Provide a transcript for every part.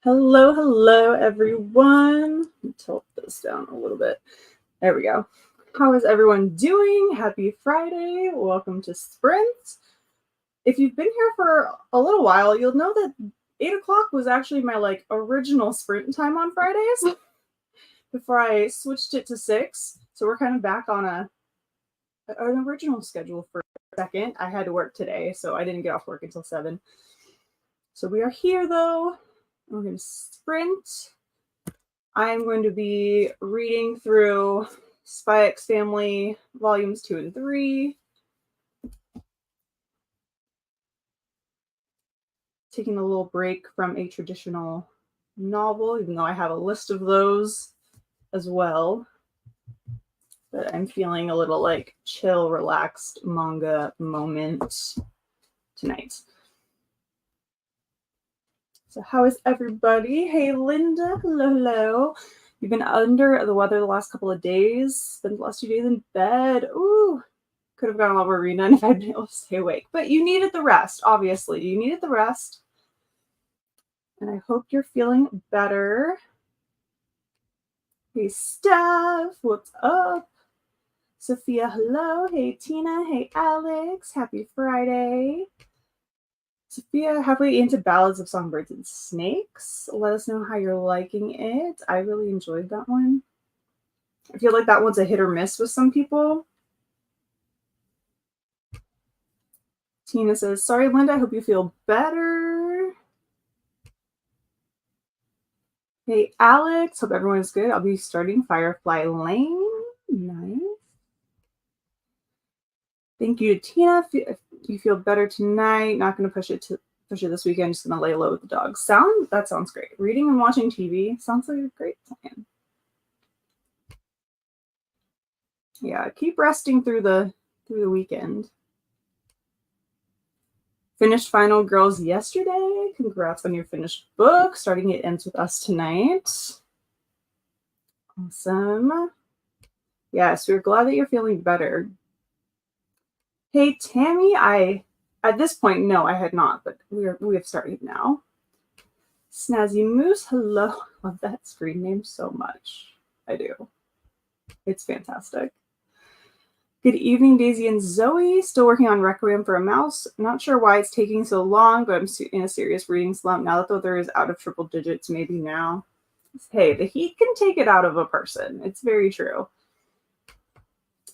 Hello, hello, everyone. Let me tilt this down a little bit. There we go. How is everyone doing? Happy Friday. Welcome to Sprint. If you've been here for a little while, you'll know that 8 o'clock was actually my original sprint time on Fridays before I switched it to 6. So we're kind of back on an original schedule for a second. I had to work today, so I didn't get off work until 7. So we are here though. We're going to sprint. I'm going to be reading through Spy X Family volumes 2 and 3. Taking a little break from a traditional novel, even though I have a list of those as well. But I'm feeling a little chill, relaxed manga moment tonight. So how is everybody? Hey, Linda. Hello, hello. You've been under the weather the last couple of days. Spent the last 2 days in bed. Ooh, could have gotten a lot more reading done if I'd been able to stay awake. But you needed the rest, obviously. You needed the rest. And I hope you're feeling better. Hey, Steph. What's up? Sophia, hello. Hey, Tina. Hey, Alex. Happy Friday. Sophia, halfway into Ballads of Songbirds and Snakes. Let us know how you're liking it. I really enjoyed that one. I feel like that one's a hit or miss with some people. Tina says, sorry, Linda, I hope you feel better. Hey, Alex, hope everyone is good. I'll be starting Firefly Lane. Nice. Thank you to Tina. If you feel better tonight, not going to push it this weekend, just going to lay low with the dogs. That sounds great. Reading and watching TV sounds like a great plan. Yeah, keep resting through the weekend. Finished Final Girls yesterday. Congrats on your finished book. Starting It Ends With Us tonight. Awesome. Yes, we're glad that you're feeling better. Hey, Tammy, at this point, no, I had not, but we have started now. Snazzy Moose, hello. Love that screen name so much. I do. It's fantastic. Good evening, Daisy and Zoe. Still working on Requiem for a Mouse. Not sure why it's taking so long, but I'm in a serious reading slump. Now that the weather is out of triple digits, maybe now. Hey, the heat can take it out of a person. It's very true.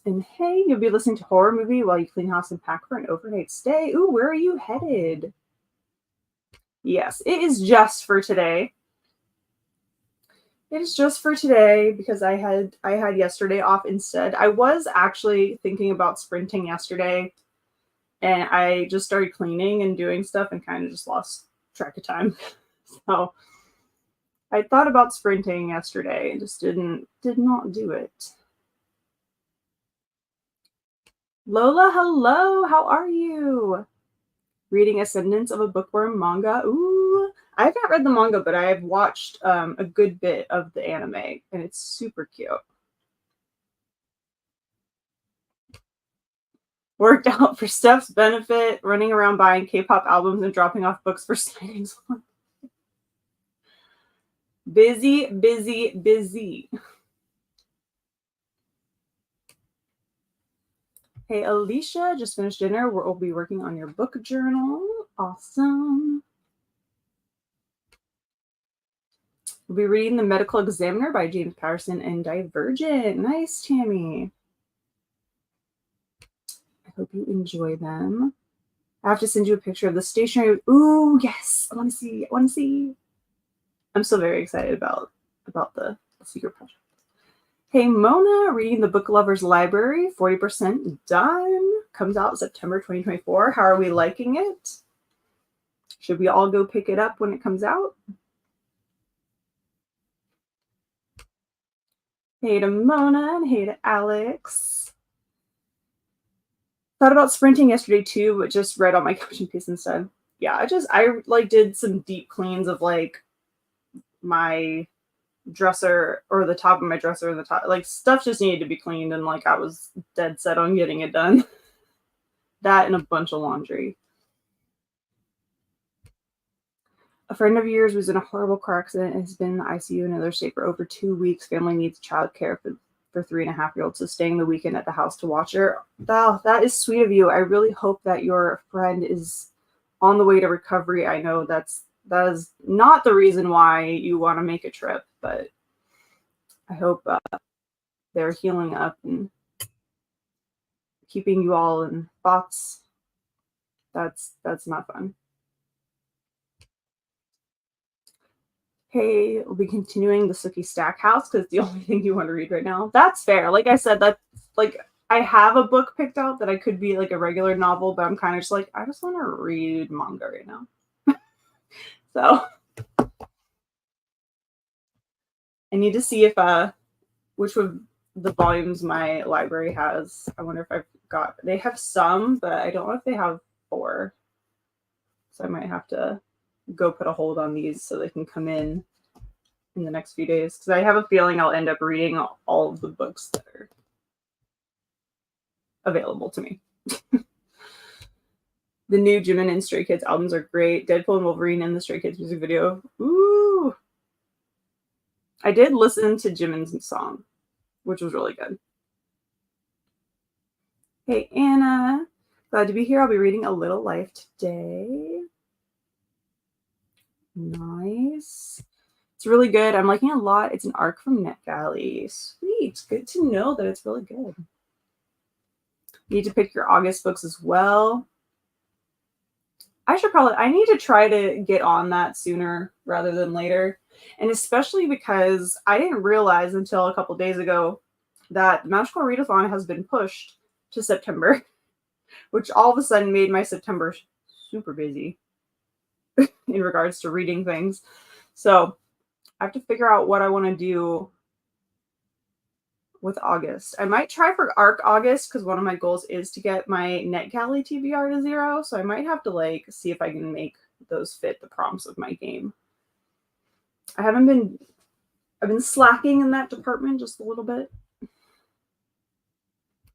And hey, you'll be listening to horror movie while you clean house and pack for an overnight stay. Ooh, where are you headed? Yes, it is just for today. It is just for today because I had yesterday off instead. I was actually thinking about sprinting yesterday, and I just started cleaning and doing stuff and kind of just lost track of time. So I thought about sprinting yesterday and just did not do it. Lola, hello. How are you? Reading Ascendance of a Bookworm manga. Ooh, I have not read the manga, but I have watched a good bit of the anime, and it's super cute. Worked out for Steph's benefit, running around buying K-pop albums and dropping off books for signings. Busy, busy, busy. Hey, Alicia, just finished dinner. We'll be working on your book journal. Awesome. We'll be reading The Medical Examiner by James Patterson and Divergent. Nice, Tammy. I hope you enjoy them. I have to send you a picture of the stationery. Ooh, yes. I want to see. I'm still very excited about the secret project. Hey, Mona, reading The Book Lover's Library, 40% done. Comes out September 2024. How are we liking it? Should we all go pick it up when it comes out? Hey to Mona and hey to Alex. Thought about sprinting yesterday too, but just read on my coaching piece instead. Yeah, I did some deep cleans of my dresser or the top of my dresser and the top, stuff just needed to be cleaned, and I was dead set on getting it done. That and a bunch of laundry. A friend of yours was in a horrible car accident and has been in the ICU in another state for over 2 weeks. Family needs childcare for 3.5-year-old, so staying the weekend at the house to watch her. Wow, that is sweet of you. I really hope that your friend is on the way to recovery. I know that is not the reason why you want to make a trip, but I hope they're healing up and keeping you all in thoughts. That's not fun. Hey, we'll be continuing the Sookie Stackhouse because it's the only thing you want to read right now. That's fair. Like I said, that's like I have a book picked out that I could be like a regular novel, but I'm kind of just like, I just want to read manga right now. So I need to see if which of the volumes my library has. I wonder if they have some, but I don't know if they have 4. So I might have to go put a hold on these so they can come in the next few days, because I have a feeling I'll end up reading all of the books that are available to me. The new Jimin and Stray Kids albums are great. Deadpool and Wolverine and the Stray Kids music video. Ooh. I did listen to Jimin's song, which was really good. Hey, Anna. Glad to be here. I'll be reading A Little Life today. Nice. It's really good. I'm liking it a lot. It's an arc from NetGalley. Sweet. Good to know that it's really good. You need to pick your August books as well. I need to try to get on that sooner rather than later. And especially because I didn't realize until a couple days ago that the Magical Readathon has been pushed to September, which all of a sudden made my September super busy in regards to reading things. So I have to figure out what I want to do with August. I might try for ARC August because one of my goals is to get my NetGalley TBR to 0. So I might have to see if I can make those fit the prompts of my game. I've been slacking in that department just a little bit.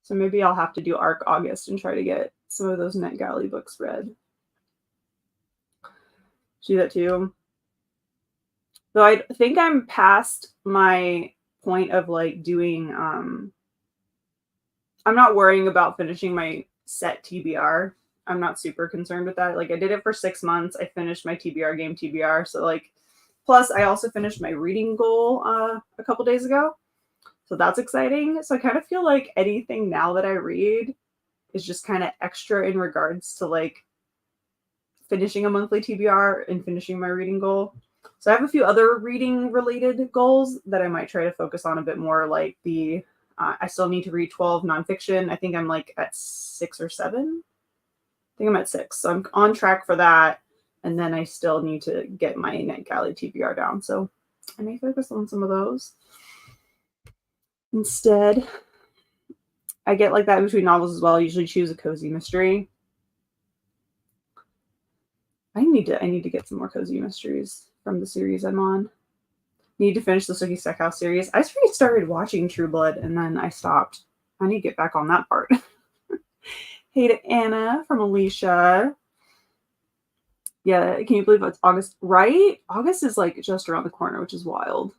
So maybe I'll have to do ARC August and try to get some of those NetGalley books read. Do that too. Though I think I'm past my point of doing I'm not worrying about finishing my set TBR. I'm not super concerned with that. I did it for 6 months. I finished my TBR game TBR. So plus I also finished my reading goal a couple days ago. So that's exciting. So I kind of feel like anything now that I read is just kind of extra in regards to finishing a monthly TBR and finishing my reading goal. So I have a few other reading related goals that I might try to focus on a bit more, I still need to read 12 nonfiction. I think I'm at 6 or 7. I think I'm at 6. So I'm on track for that. And then I still need to get my NetGalley TBR down. So I may focus on some of those. Instead, I get that in between novels as well. I usually choose a cozy mystery. I need to get some more cozy mysteries from the series I'm on. Need to finish the Sookie Stackhouse series. I started watching True Blood and then I stopped. I need to get back on that part. Hey to Anna from Alicia. Yeah, can you believe it's August? Right? August is just around the corner, which is wild.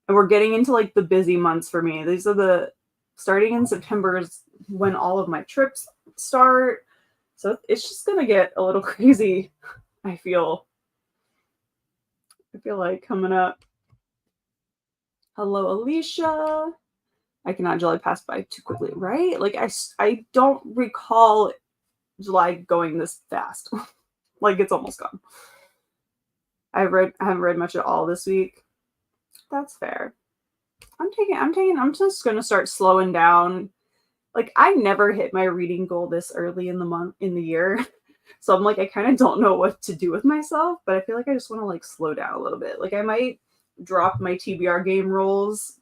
And we're getting into the busy months for me. These are starting in September is when all of my trips start. So it's just gonna get a little crazy, I feel coming up. Hello, Alicia. I cannot July pass by too quickly, right? I don't recall July going this fast. It's almost gone. I haven't read much at all this week. That's fair. I'm just gonna start slowing down. I never hit my reading goal this early in the year. So I'm I kind of don't know what to do with myself, but I feel I just want to slow down a little bit. I might drop my TBR game rolls,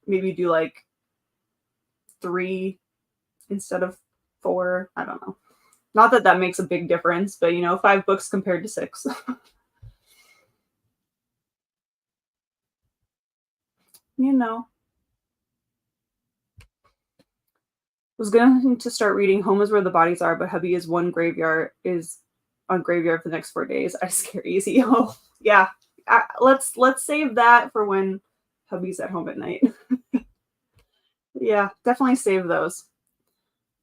maybe do 3 instead of 4. I don't know. Not that makes a big difference, but 5 books compared to 6. Was going to start reading Home is Where the Bodies Are, but hubby is one graveyard on graveyard for the next 4 days. I scare easy. Oh yeah. Let's save that for when hubby's at home at night. Yeah, definitely save those.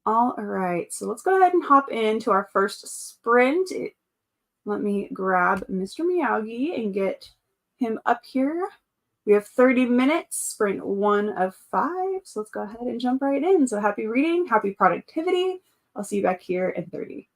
All right, so let's go ahead and hop into our first sprint. Let me grab Mr. Miyagi and get him up here. We have 30 minutes, sprint 1 of 5. So let's go ahead and jump right in. So happy reading, happy productivity. I'll see you back here in 30.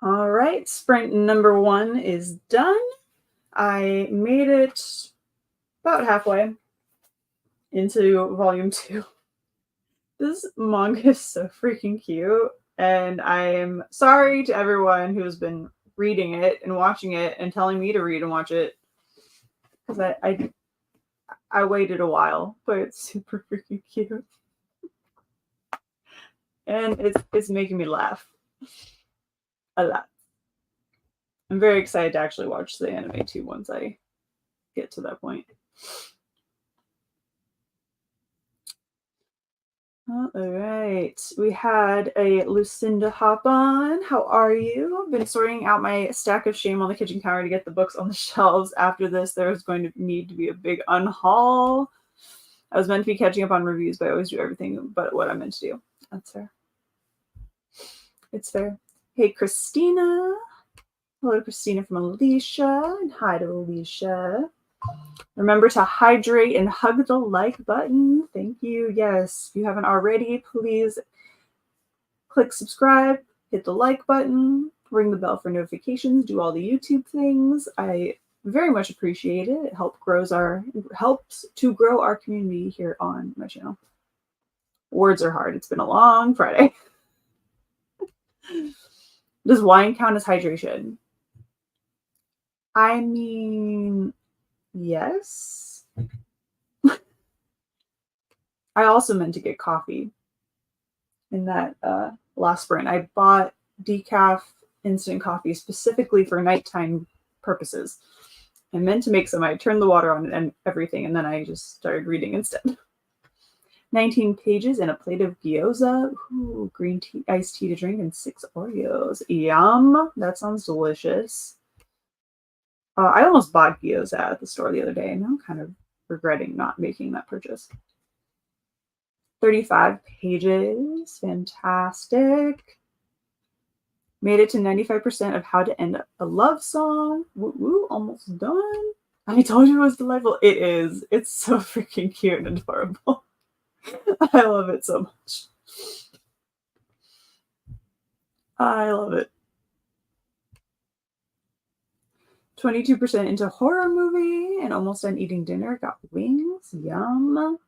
All right, sprint number 1 is done. I made it about halfway into volume 2. This manga is so freaking cute, and I'm sorry to everyone who's been reading it and watching it and telling me to read and watch it, because I waited a while, but it's super freaking cute, and it's making me laugh a lot. I'm very excited to actually watch the anime too once I get to that point. All right, we had a Lucinda hop on. How are you? I've been sorting out my stack of shame on the kitchen counter to get the books on the shelves. After this, there's going to need to be a big unhaul. I was meant to be catching up on reviews, but I always do everything but what I'm meant to do. That's fair. It's fair. Hey, Christina. Hello, Christina from Alicia, and hi to Alicia. Remember to hydrate and hug the like button. Thank you. Yes, if you haven't already, please click subscribe, hit the like button, ring the bell for notifications, do all the YouTube things. I very much appreciate it. It helps to grow our community here on my channel. Words are hard. It's been a long Friday. Does wine count as hydration? I mean, yes. I also meant to get coffee in that last sprint. I bought decaf instant coffee specifically for nighttime purposes. I meant to make some. I turned the water on and everything, and then I just started reading instead. 19 pages and a plate of gyoza. Ooh, green tea, iced tea to drink, and 6 Oreos. Yum. That sounds delicious. I almost bought gyoza at the store the other day, and now I'm kind of regretting not making that purchase. 35 pages. Fantastic. Made it to 95% of how to end a love song. Woo woo, almost done. I told you it was delightful. It is. It's so freaking cute and adorable. I love it so much. I love it. 22% into horror movie and almost done eating dinner. Got wings. Yum.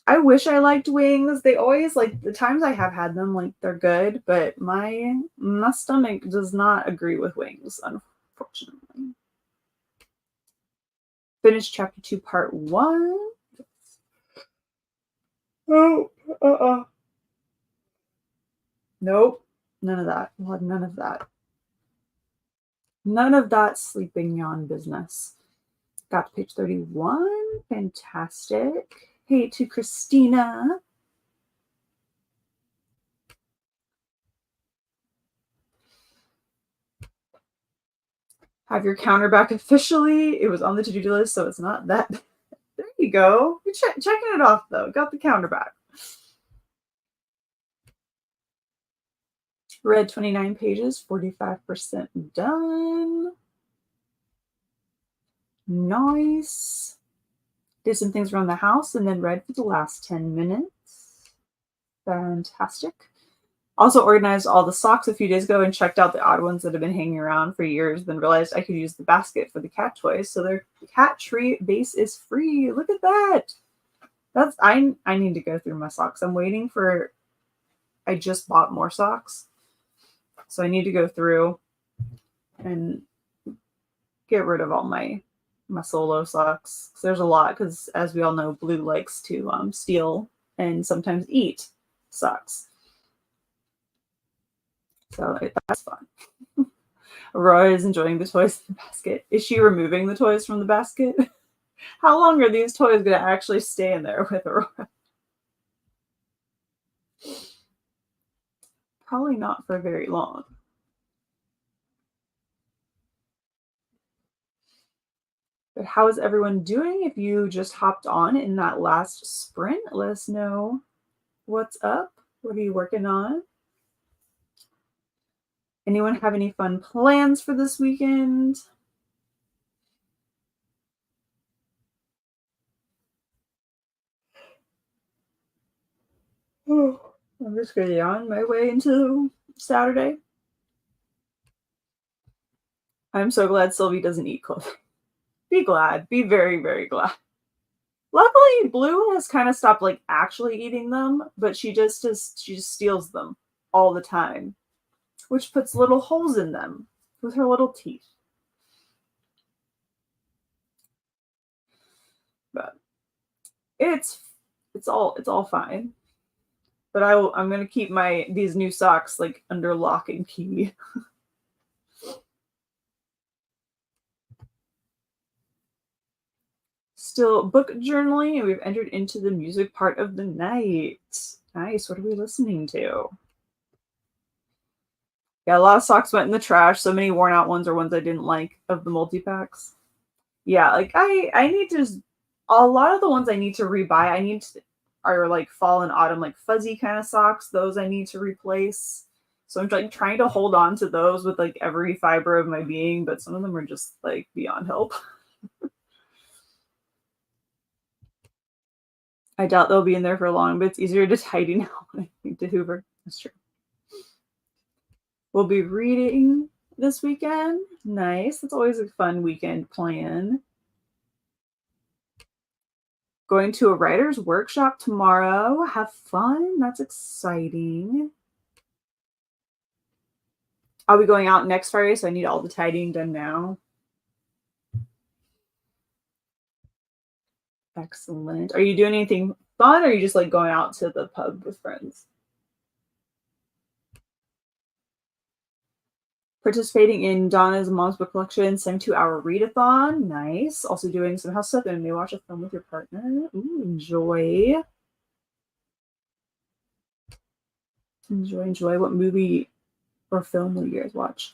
I wish I liked wings. They always, like, the times I have had them, like, they're good, but my stomach does not agree with wings, unfortunately. Finished chapter 2, part 1. Oh, nope. None of that. We'll have none of that. None of that sleeping yawn business. Got to page 31. Fantastic. Hey, to Christina. Have your counter back officially. It was on the to-do list, so it's not that. There you go. You're checking it off, though. Got the counter back. Read 29 pages, 45% done. Nice. Did some things around the house and then read for the last 10 minutes. Fantastic. Also organized all the socks a few days ago and checked out the odd ones that have been hanging around for years, then realized I could use the basket for the cat toys. So their cat tree base is free. Look at that. I need to go through my socks. I'm waiting for, I just bought more socks. So I need to go through and get rid of all my solo socks. There's a lot, because as we all know, Blue likes to steal and sometimes eat socks. So that's fun. Aurora is enjoying the toys in the basket. Is she removing the toys from the basket? How long are these toys going to actually stay in there with Aurora? Probably not for very long. But how is everyone doing? If you just hopped on in that last sprint, let us know what's up. What are you working on? Anyone have any fun plans for this weekend? Oh, I'm just getting on my way into Saturday. I'm so glad Sylvie doesn't eat clothing. Be glad. Be very, very glad. Luckily, Blue has kind of stopped like actually eating them, but she just steals them all the time, which puts little holes in them with her little teeth. But it's all fine. But I'm gonna keep these new socks like under lock and key. Still book journaling, and we've entered into the music part of the night. Nice. What are we listening to? Yeah, a lot of socks went in the trash. So many worn out ones or ones I didn't like of the multi-packs. Yeah, like I need to a lot of the ones I need to rebuy. Are like fall and autumn, like fuzzy kind of socks. Those I need to replace. So I'm like trying to hold on to those with like every fiber of my being, but some of them are just like beyond help. I doubt they'll be in there for long, but it's easier to tidy now when I think to Hoover. That's true. We'll be reading this weekend. Nice. It's always a fun weekend plan. Going to a writer's workshop tomorrow. Have fun. That's exciting. I'll be going out next Friday, so I need all the tidying done now. Excellent. Are you doing anything fun, or are you just like going out to the pub with friends? Participating in Donna's Mom's Book Collection 72-hour readathon. Nice. Also doing some house stuff and may watch a film with your partner. Ooh, enjoy. Enjoy. What movie or film will you guys watch?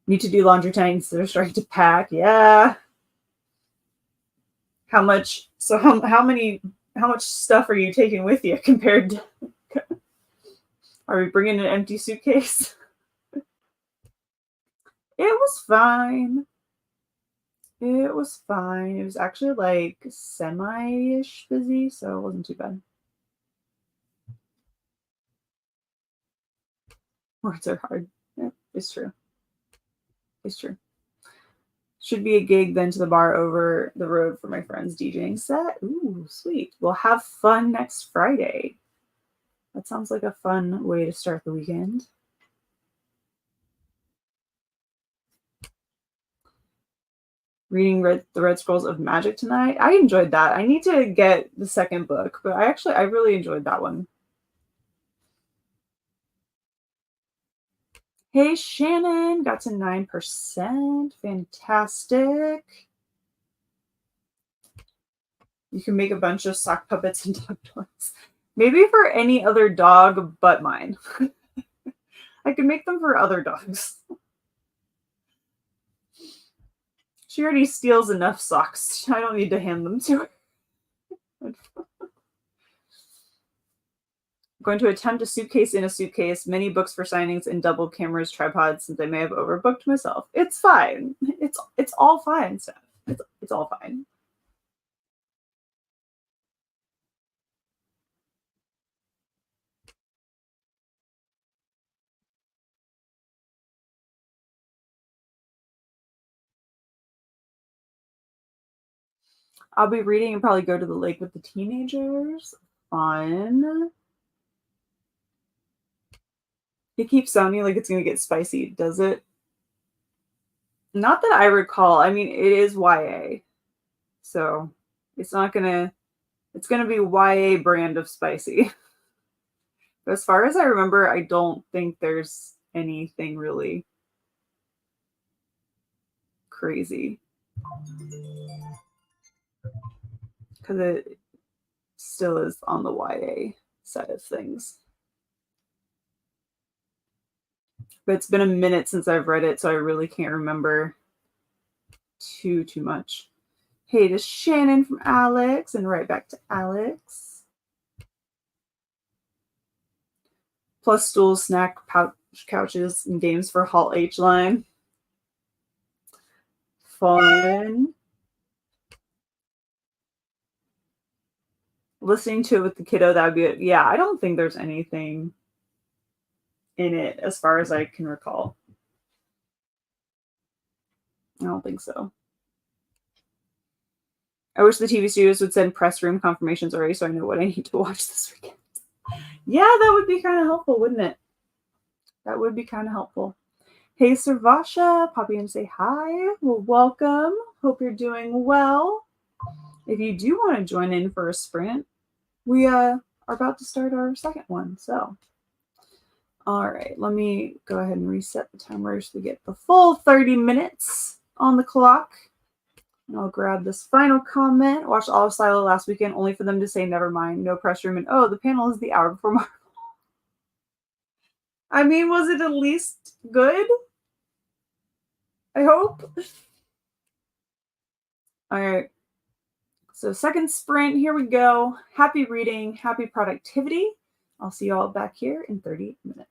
Need to do laundry tanks. They're starting to pack. Yeah. How much? So how much stuff are you taking with you compared to? Are we bringing an empty suitcase? It was fine. It was fine. It was actually like semi-ish busy, so it wasn't too bad. Words are hard. Yeah, it's true. It's true. Should be a gig then to the bar over the road for my friend's DJing set. Ooh, sweet. We'll have fun next Friday. That sounds like a fun way to start the weekend. Reading the Red Scrolls of Magic tonight. I enjoyed that. I need to get the second book, but I really enjoyed that one. Hey, Shannon, got to 9%. Fantastic. You can make a bunch of sock puppets and dog toys. Maybe for any other dog but mine. I could make them for other dogs. She already steals enough socks. I don't need to hand them to her. Going to attempt a suitcase in a suitcase, many books for signings, and double cameras, tripods, since I may have overbooked myself. It's fine. It's all fine, Steph. It's all fine. I'll be reading and probably go to the lake with the teenagers. Fun. It keeps sounding like it's going to get spicy, does it? Not that I recall. I mean, it is YA. So it's not going to, it's going to be YA brand of spicy. But as far as I remember, I don't think there's anything really crazy. Because it still is on the YA side of things. But it's been a minute since I've read it, so I really can't remember too much. Hey to Shannon from Alex, and right back to Alex. Plus stools, snack pouch, couches, and games for Hall H line. Fun. Listening to it with the kiddo, that would be it. Yeah, I don't think there's anything in it, as far as I can recall. I don't think so. I wish the TV studios would send press room confirmations already so I know what I need to watch this weekend. Yeah, that would be kind of helpful, wouldn't it? That would be kind of helpful. Hey, Sarvasha, pop in and say hi. Well, welcome. Hope you're doing well. If you do want to join in for a sprint, we are about to start our second one. So, all right, let me go ahead and reset the timer so we get the full 30 minutes on the clock. And I'll grab this final comment. Watched all of Silo last weekend, only for them to say, never mind, no press room. And oh, the panel is the hour before Marvel. I mean, was it at least good? I hope. All right. So second sprint, here we go. Happy reading, happy productivity. I'll see you all back here in 30 minutes.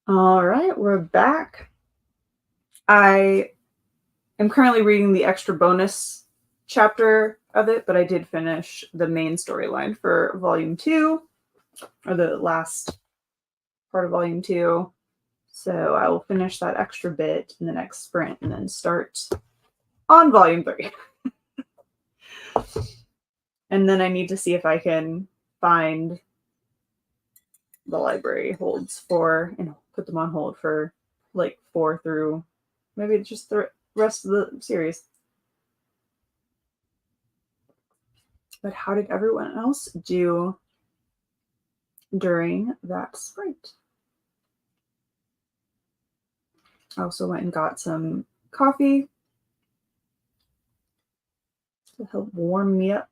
All right, we're back. I am currently reading the extra bonus chapter of it, but I did finish the main storyline for volume 2, or the last part of volume 2. So I will finish that extra bit in the next sprint and then start on volume 3. And then I need to see if I can find the library holds for and put them on hold for like 4 through maybe just the rest of the series. But how did everyone else do during that sprint? I also went and got some coffee to help warm me up.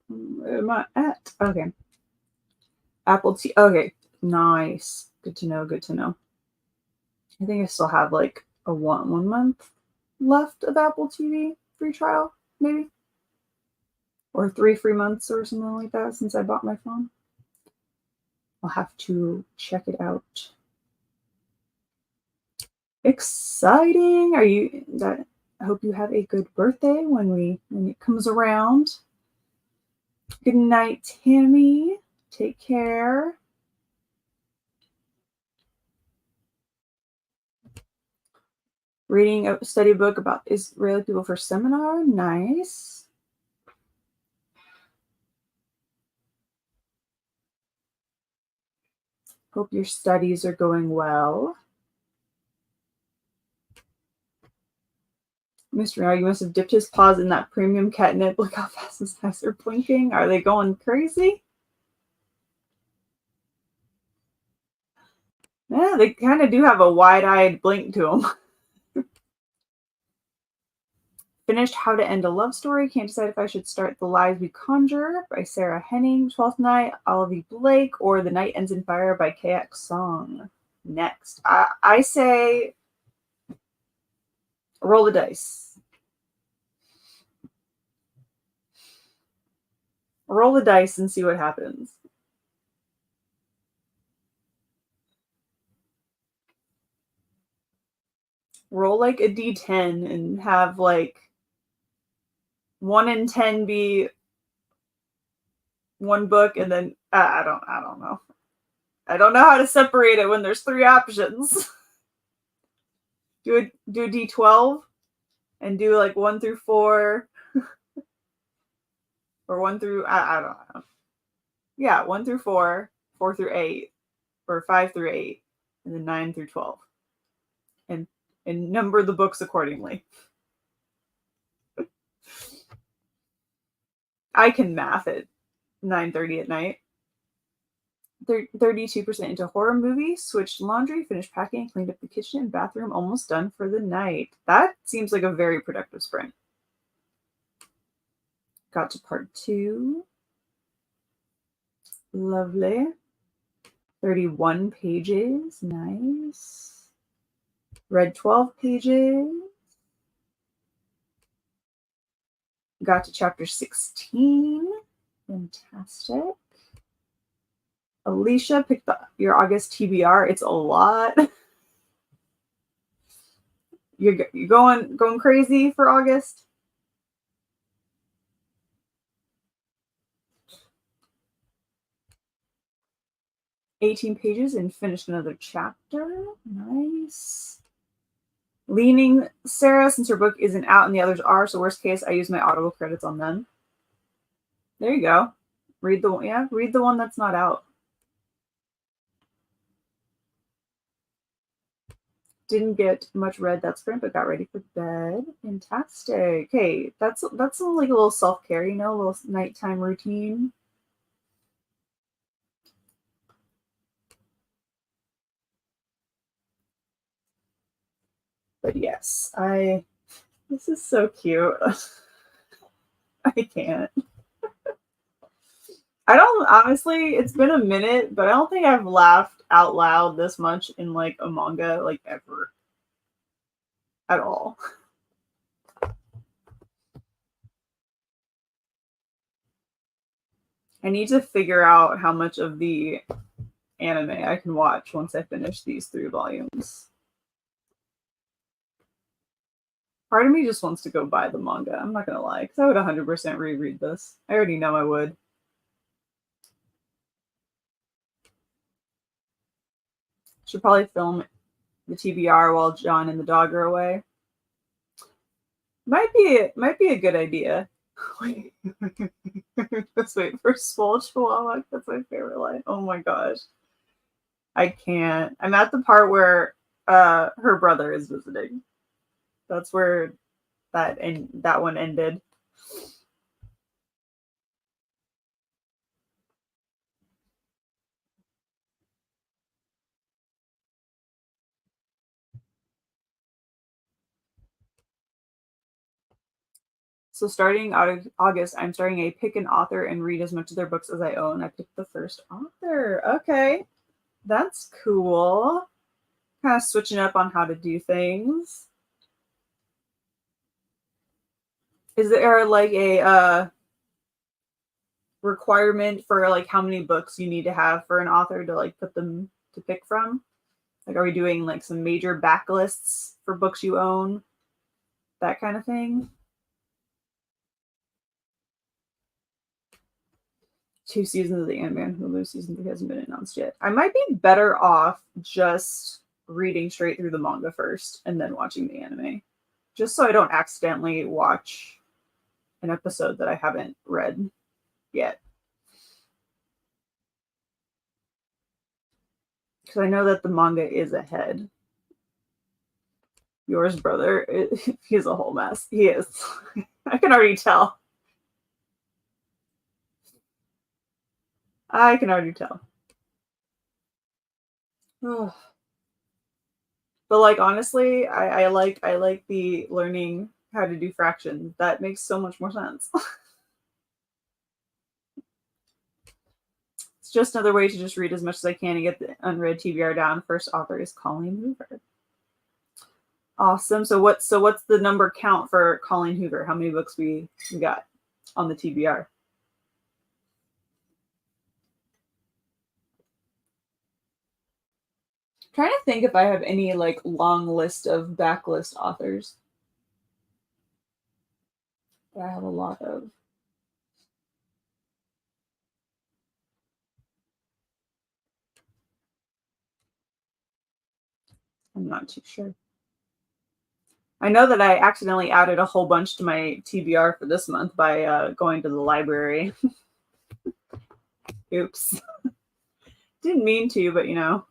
Where am I at? Okay. Apple tea. Okay. Nice. Good to know. Good to know. I think I still have like a one month left of Apple TV free trial, maybe. Or 3 free months or something like that since I bought my phone. I'll have to check it out. Exciting. I hope you have a good birthday when it comes around. Good night, Tammy. Take care. Reading a study book about Israeli people for seminar. Nice. Hope your studies are going well. Mr. Now, you must have dipped his paws in that premium catnip. Look how fast his eyes are blinking. Are they going crazy? Yeah, they kind of do have a wide-eyed blink to them. Finished How to End a Love Story. Can't decide if I should start The Lies We Conjure by Sarah Henning, 12th Night, Olivia Blake, or The Night Ends in Fire by KX Song. Next. I say roll the dice. Roll the dice and see what happens. Roll like a d10 and have like 1 in 10 be one book, and then I don't know. I don't know how to separate it when there's 3 options. do a d12 and do like 1 through 4 or 1 through I don't know. Yeah, 1 through 4, 4 through 8, or 5 through 8, and then 9 through 12. And number the books accordingly. I can math at 9:30 at night. 32% into horror movie, switched laundry, finished packing, cleaned up the kitchen and bathroom, almost done for the night. That seems like a very productive sprint. Got to part 2. Lovely. 31 pages. Nice. Read 12 pages. Got to chapter 16. Fantastic. Alicia picked your August TBR. It's a lot. You're going crazy for August? "18 pages and finished another chapter." Nice. Leaning Sarah, since her book isn't out and the others are, so worst case, I use my Audible credits on them. There you go. Read the one that's not out. Didn't get much read that sprint, but got ready for bed. Fantastic. Hey, that's like a little self-care, a little nighttime routine. But yes, this is so cute. I can't. I don't, honestly, it's been a minute, but I don't think I've laughed out loud this much in like a manga, like ever. At all. I need to figure out how much of the anime I can watch once I finish these 3 volumes. Part of me just wants to go buy the manga. I'm not gonna lie, because I would 100% reread this. I already know I would. Should probably film the TBR while John and the dog are away. Might be a good idea. Let's wait for Swole Chihuahua. That's my favorite line. Oh my gosh. I can't. I'm at the part where her brother is visiting. That's where that one ended. So starting out of August, I'm starting a pick an author and read as much of their books as I own. I picked the first author. Okay. That's cool. Kind of switching up on how to do things. Is there like a requirement for like how many books you need to have for an author to like put them to pick from? Like, are we doing like some major backlists for books you own? That kind of thing? 2 seasons of the anime on Hulu. Season 3 hasn't been announced yet. I might be better off just reading straight through the manga first and then watching the anime. Just so I don't accidentally watch an episode that I haven't read yet. Because I know that the manga is ahead. Yours brother, he's a whole mess. He is. I can already tell. I can already tell. But like honestly, I like the learning how to do fractions. That makes so much more sense. It's just another way to just read as much as I can and get the unread TBR down. First author is Colleen Hoover. Awesome. So what's the number count for Colleen Hoover? How many books we got on the TBR? Trying to think if I have any like long list of backlist authors that I have a lot of. I'm not too sure. I know that I accidentally added a whole bunch to my TBR for this month by going to the library. Oops. Didn't mean to, but you know.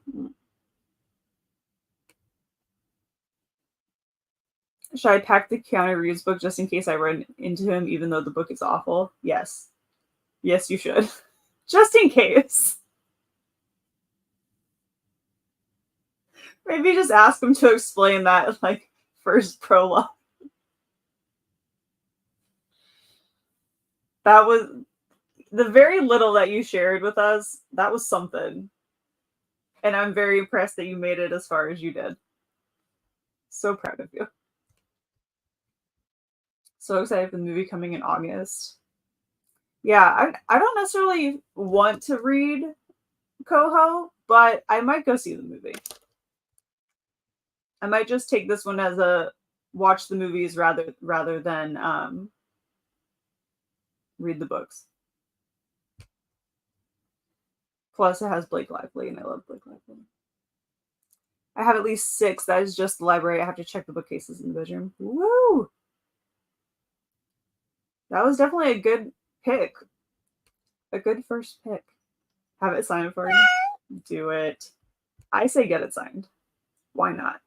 Should I pack the Keanu Reeves book just in case I run into him, even though the book is awful? Yes. Yes, you should. Just in case. Maybe just ask him to explain that, like, first prologue. That was the very little that you shared with us. That was something. And I'm very impressed that you made it as far as you did. So proud of you. So excited for the movie coming in August. Yeah, I don't necessarily want to read Coho, but I might go see the movie. I might just take this one as a watch the movies rather than read the books. Plus, it has Blake Lively, and I love Blake Lively. I have at least 6. That is just the library. I have to check the bookcases in the bedroom. Woo! That was definitely a good pick. A good first pick. Have it signed for you? Do it. I say get it signed. Why not?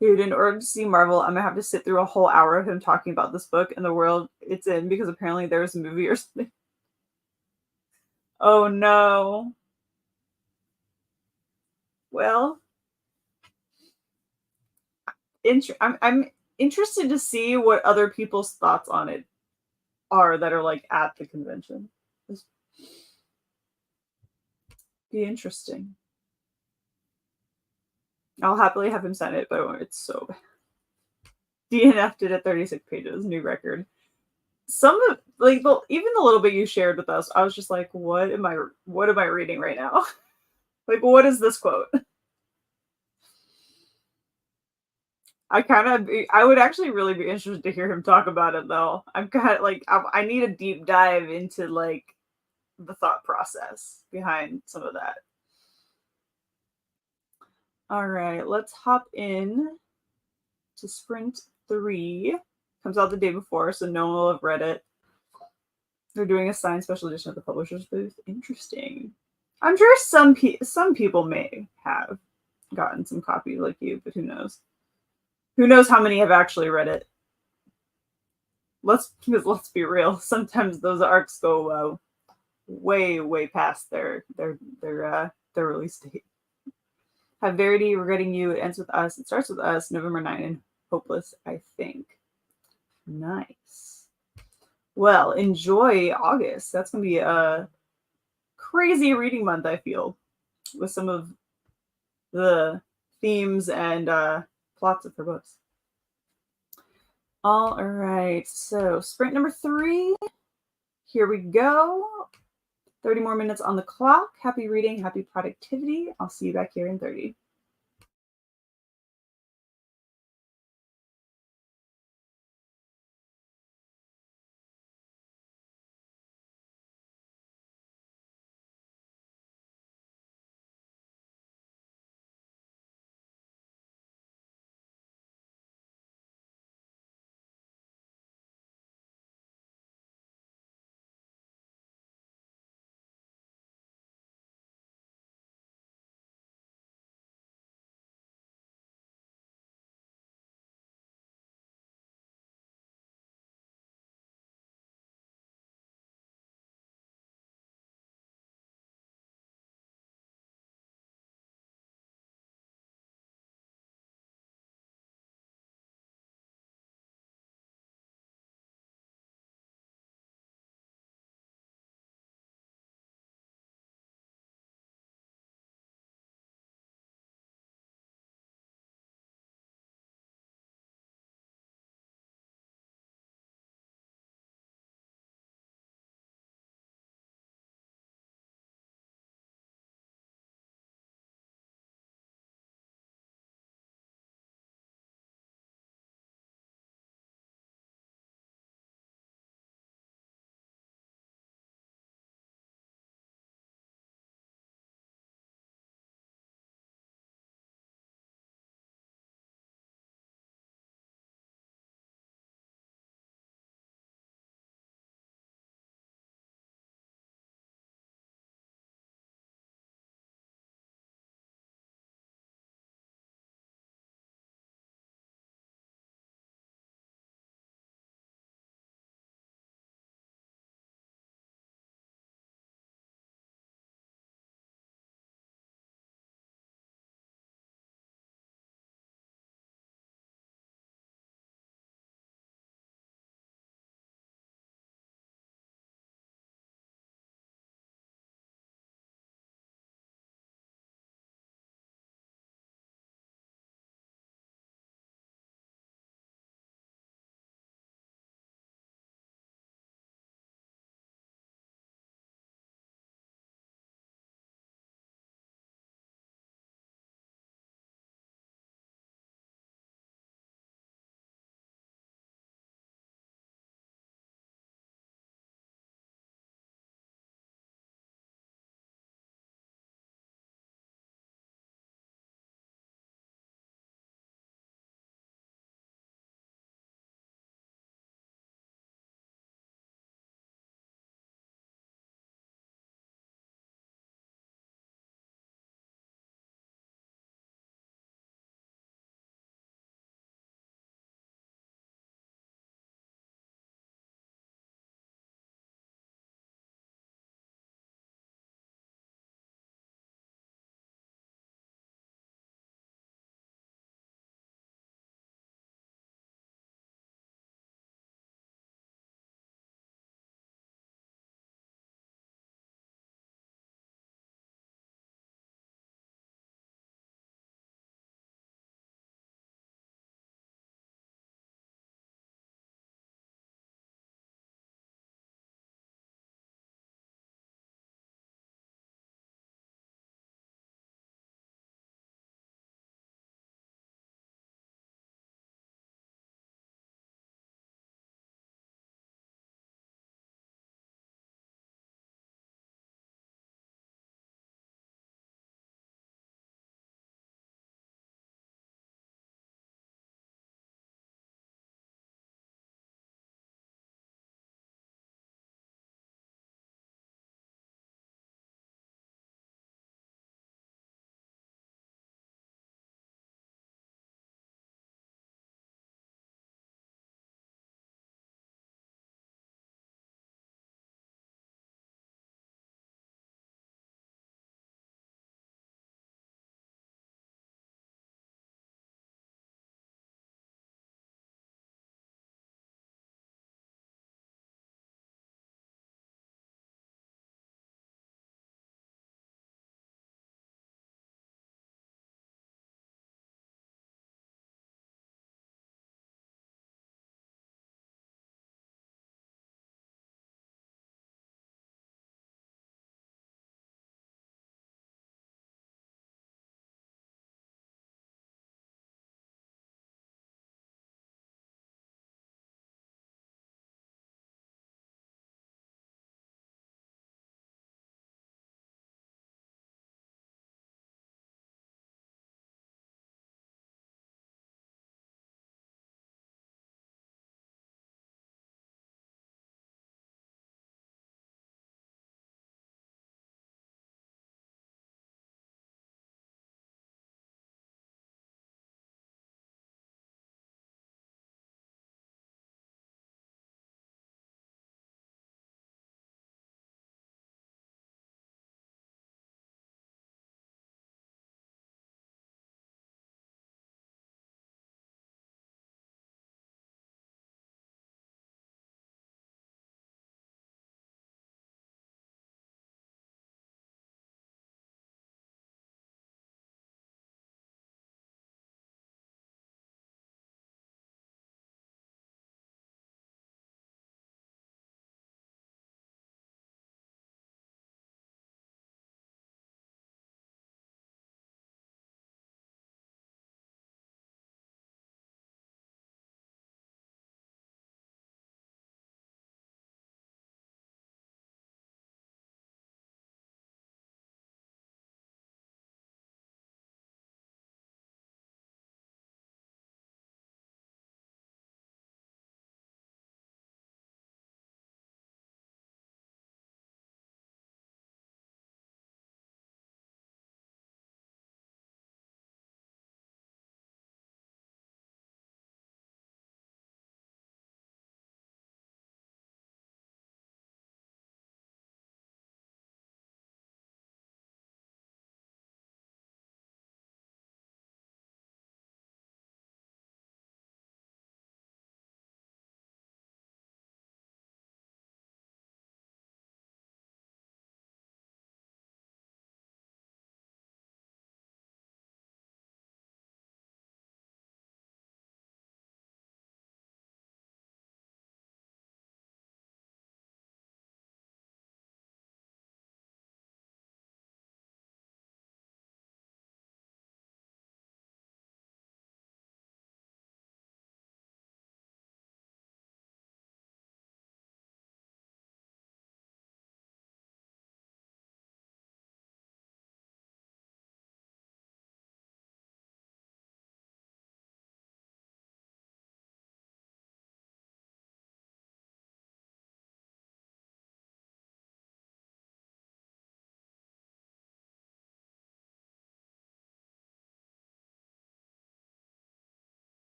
Dude, in order to see Marvel, I'm gonna have to sit through a whole hour of him talking about this book and the world it's in because apparently there's a movie or something. Oh no. Well, I'm interested to see what other people's thoughts on it are that are like at the convention. This be interesting. I'll happily have him sign it, but it's so bad. DNF'd it at 36 pages, new record. Some of like even the little bit you shared with us, I was just like, what am I reading right now? Like, what is this quote? I would actually really be interested to hear him talk about it though. I'm kind of like I need a deep dive into like the thought process behind some of that. All right, let's hop in to Sprint 3. Comes out the day before, so no one will have read it. They're doing a signed special edition at the publisher's booth. Interesting. I'm sure some people may have gotten some copies like you, but who knows? Who knows how many have actually read it? Let's be real. Sometimes those arcs go way past their release date. Have Verity, Regretting You, It Ends With Us, It Starts With Us, November 9, and Hopeless, I think. Nice. Well, enjoy August. That's gonna be a crazy reading month, I feel, with some of the themes and plots of her books. All right, so sprint number 3. Here we go. 30 more minutes on the clock. Happy reading, happy productivity. I'll see you back here in 30.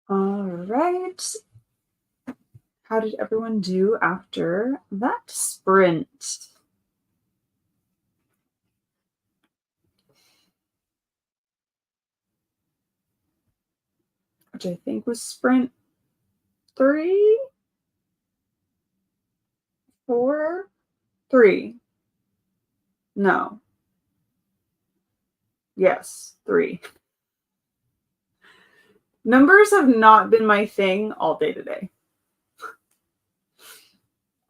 All right. How did everyone do after that sprint? Which I think was sprint 3, 4, 3. No. Yes, 3. Numbers have not been my thing all day today.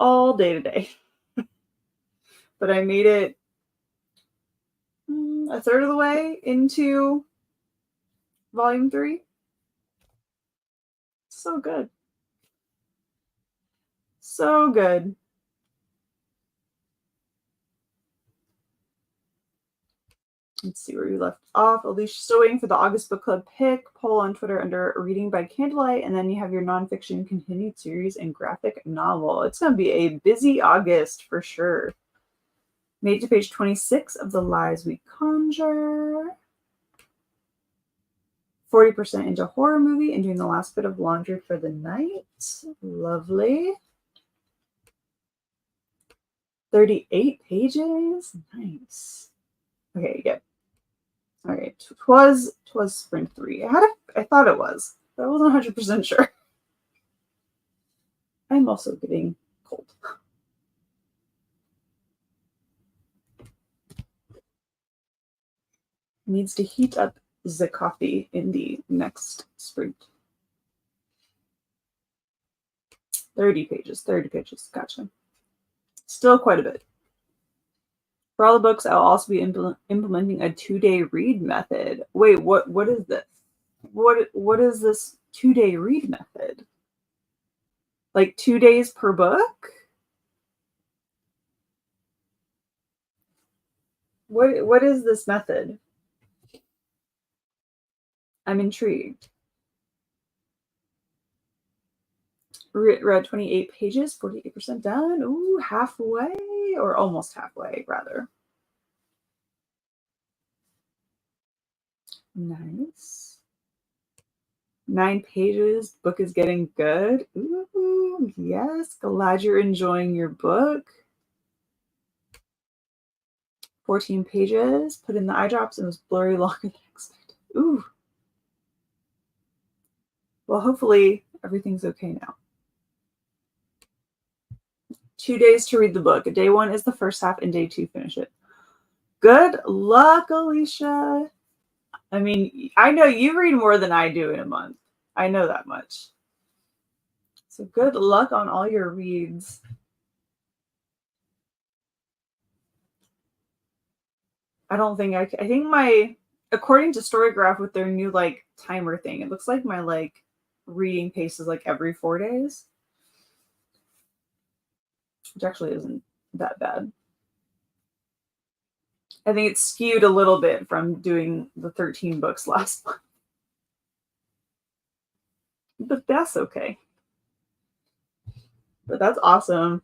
All day today. But I made it a third of the way into volume 3. So good. So good. Let's see where we left off. Alicia's still waiting for the August book club pick. Poll on Twitter under Reading by Candlelight. And then you have your nonfiction continued series and graphic novel. It's going to be a busy August for sure. Made it to page 26 of The Lies We Conjure. 40% into horror movie and doing the last bit of laundry for the night. Lovely. 38 pages. Nice. Okay, yep. All right, twas sprint 3. I thought it was, but I wasn't 100% sure. I'm also getting cold. Needs to heat up the coffee in the next sprint. 30 pages. Gotcha. Still quite a bit. For all the books, I'll also be implementing a 2-day read method. Wait, what is this? What is this 2-day read method? Like 2 days per book? What is this method? I'm intrigued. Read 28 pages, 48% done. Ooh, halfway, or almost halfway, rather. Nice. 9 pages. Book is getting good. Ooh, yes. Glad you're enjoying your book. 14 pages. Put in the eye drops and it was blurry longer than expected. Ooh. Well, hopefully everything's okay now. 2 days to read the book. Day 1 is the first half and day 2 finish it. Good luck, Alicia. I mean, I know you read more than I do in a month. I know that much. So good luck on all your reads. I don't think I think according to Storygraph with their new like timer thing, it looks like my like reading pace is like every 4 days, which actually isn't that bad. I think it's skewed a little bit from doing the 13 books last month. But that's okay. But that's awesome.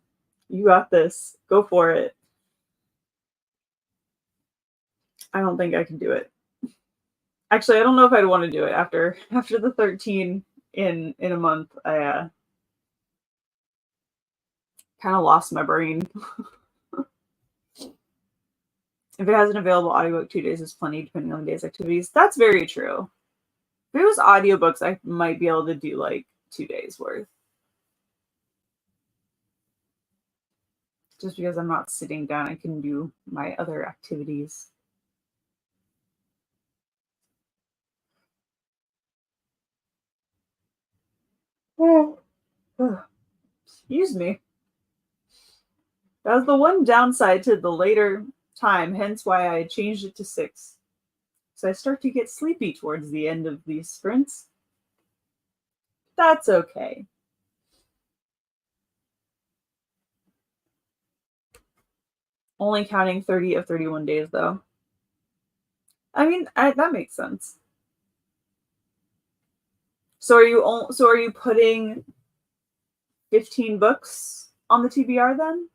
You got this. Go for it. I don't think I can do it. Actually, I don't know if I'd want to do it after the 13 in a month. I kind of lost my brain. If it has an available audiobook, 2 days is plenty, depending on the day's activities. That's very true. If it was audiobooks, I might be able to do like 2 days worth. Just because I'm not sitting down, I can do my other activities. Excuse me. That was the one downside to the later time, hence why I changed it to 6. So I start to get sleepy towards the end of these sprints. That's okay. Only counting 30 of 31 days, though. I mean, that makes sense. So are you putting 15 books on the TBR then?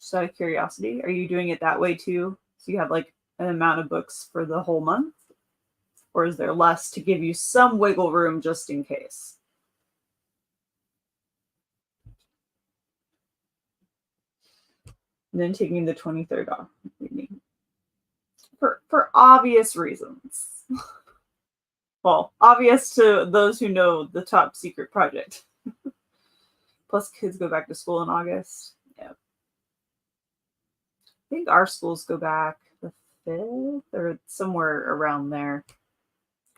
Just out of curiosity, are you doing it that way too? So you have like an amount of books for the whole month? Or is there less to give you some wiggle room just in case? And then taking the 23rd off. For obvious reasons. Well, obvious to those who know the top secret project. Plus kids go back to school in August. Yeah. I think our schools go back the 5th or somewhere around there.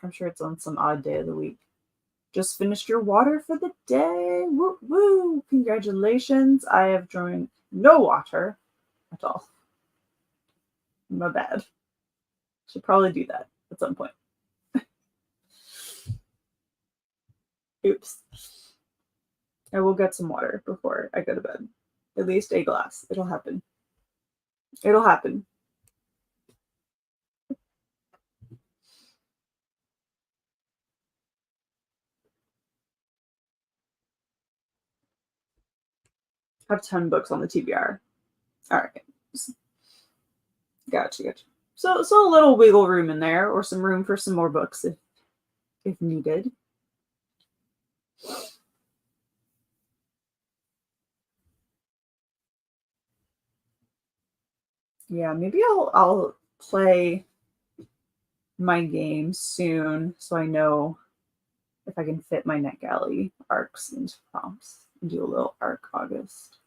I'm sure it's on some odd day of the week. Just finished your water for the day. Woo woo. Congratulations. I have drawn no water at all. My bad. Should probably do that at some point. Oops. I will get some water before I go to bed. At least a glass. It'll happen. It'll happen. I have 10 books on the TBR. All right. Gotcha. So a little wiggle room in there, or some room for some more books if needed. Yeah, maybe I'll play my game soon so I know if I can fit my NetGalley arcs into prompts and do a little arc August.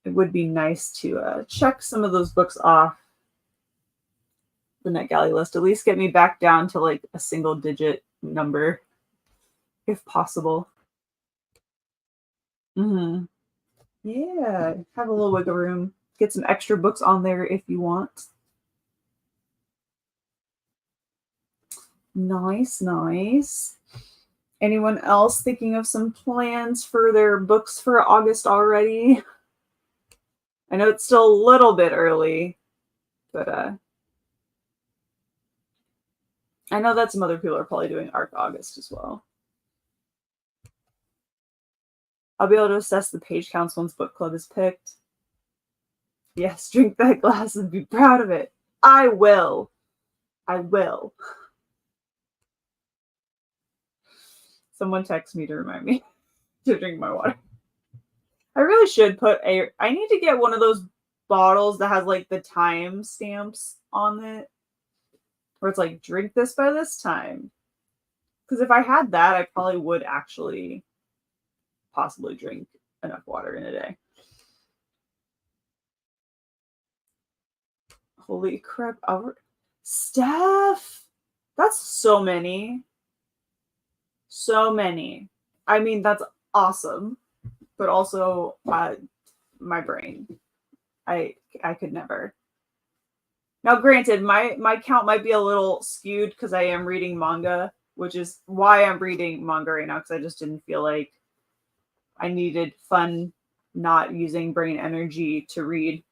It would be nice to check some of those books off the NetGalley list, at least get me back down to like a single digit number if possible. Yeah, have a little wiggle room. Get some extra books on there if you want. Nice. Anyone else thinking of some plans for their books for August already? I know it's still a little bit early, but I know that some other people are probably doing ARC August as well. I'll be able to assess the page counts once book club is picked. Yes, drink that glass and be proud of it. I will. Someone text me to remind me to drink my water. I really should I need to get one of those bottles that has like the time stamps on it. Where it's like, drink this by this time. Because if I had that, I probably would actually possibly drink enough water in a day. Holy crap. Steph! That's so many. So many. I mean, that's awesome. But also, my brain. I could never. Now, granted, my count might be a little skewed because I am reading manga, which is why I'm reading manga right now, because I just didn't feel like I needed fun, not using brain energy to read,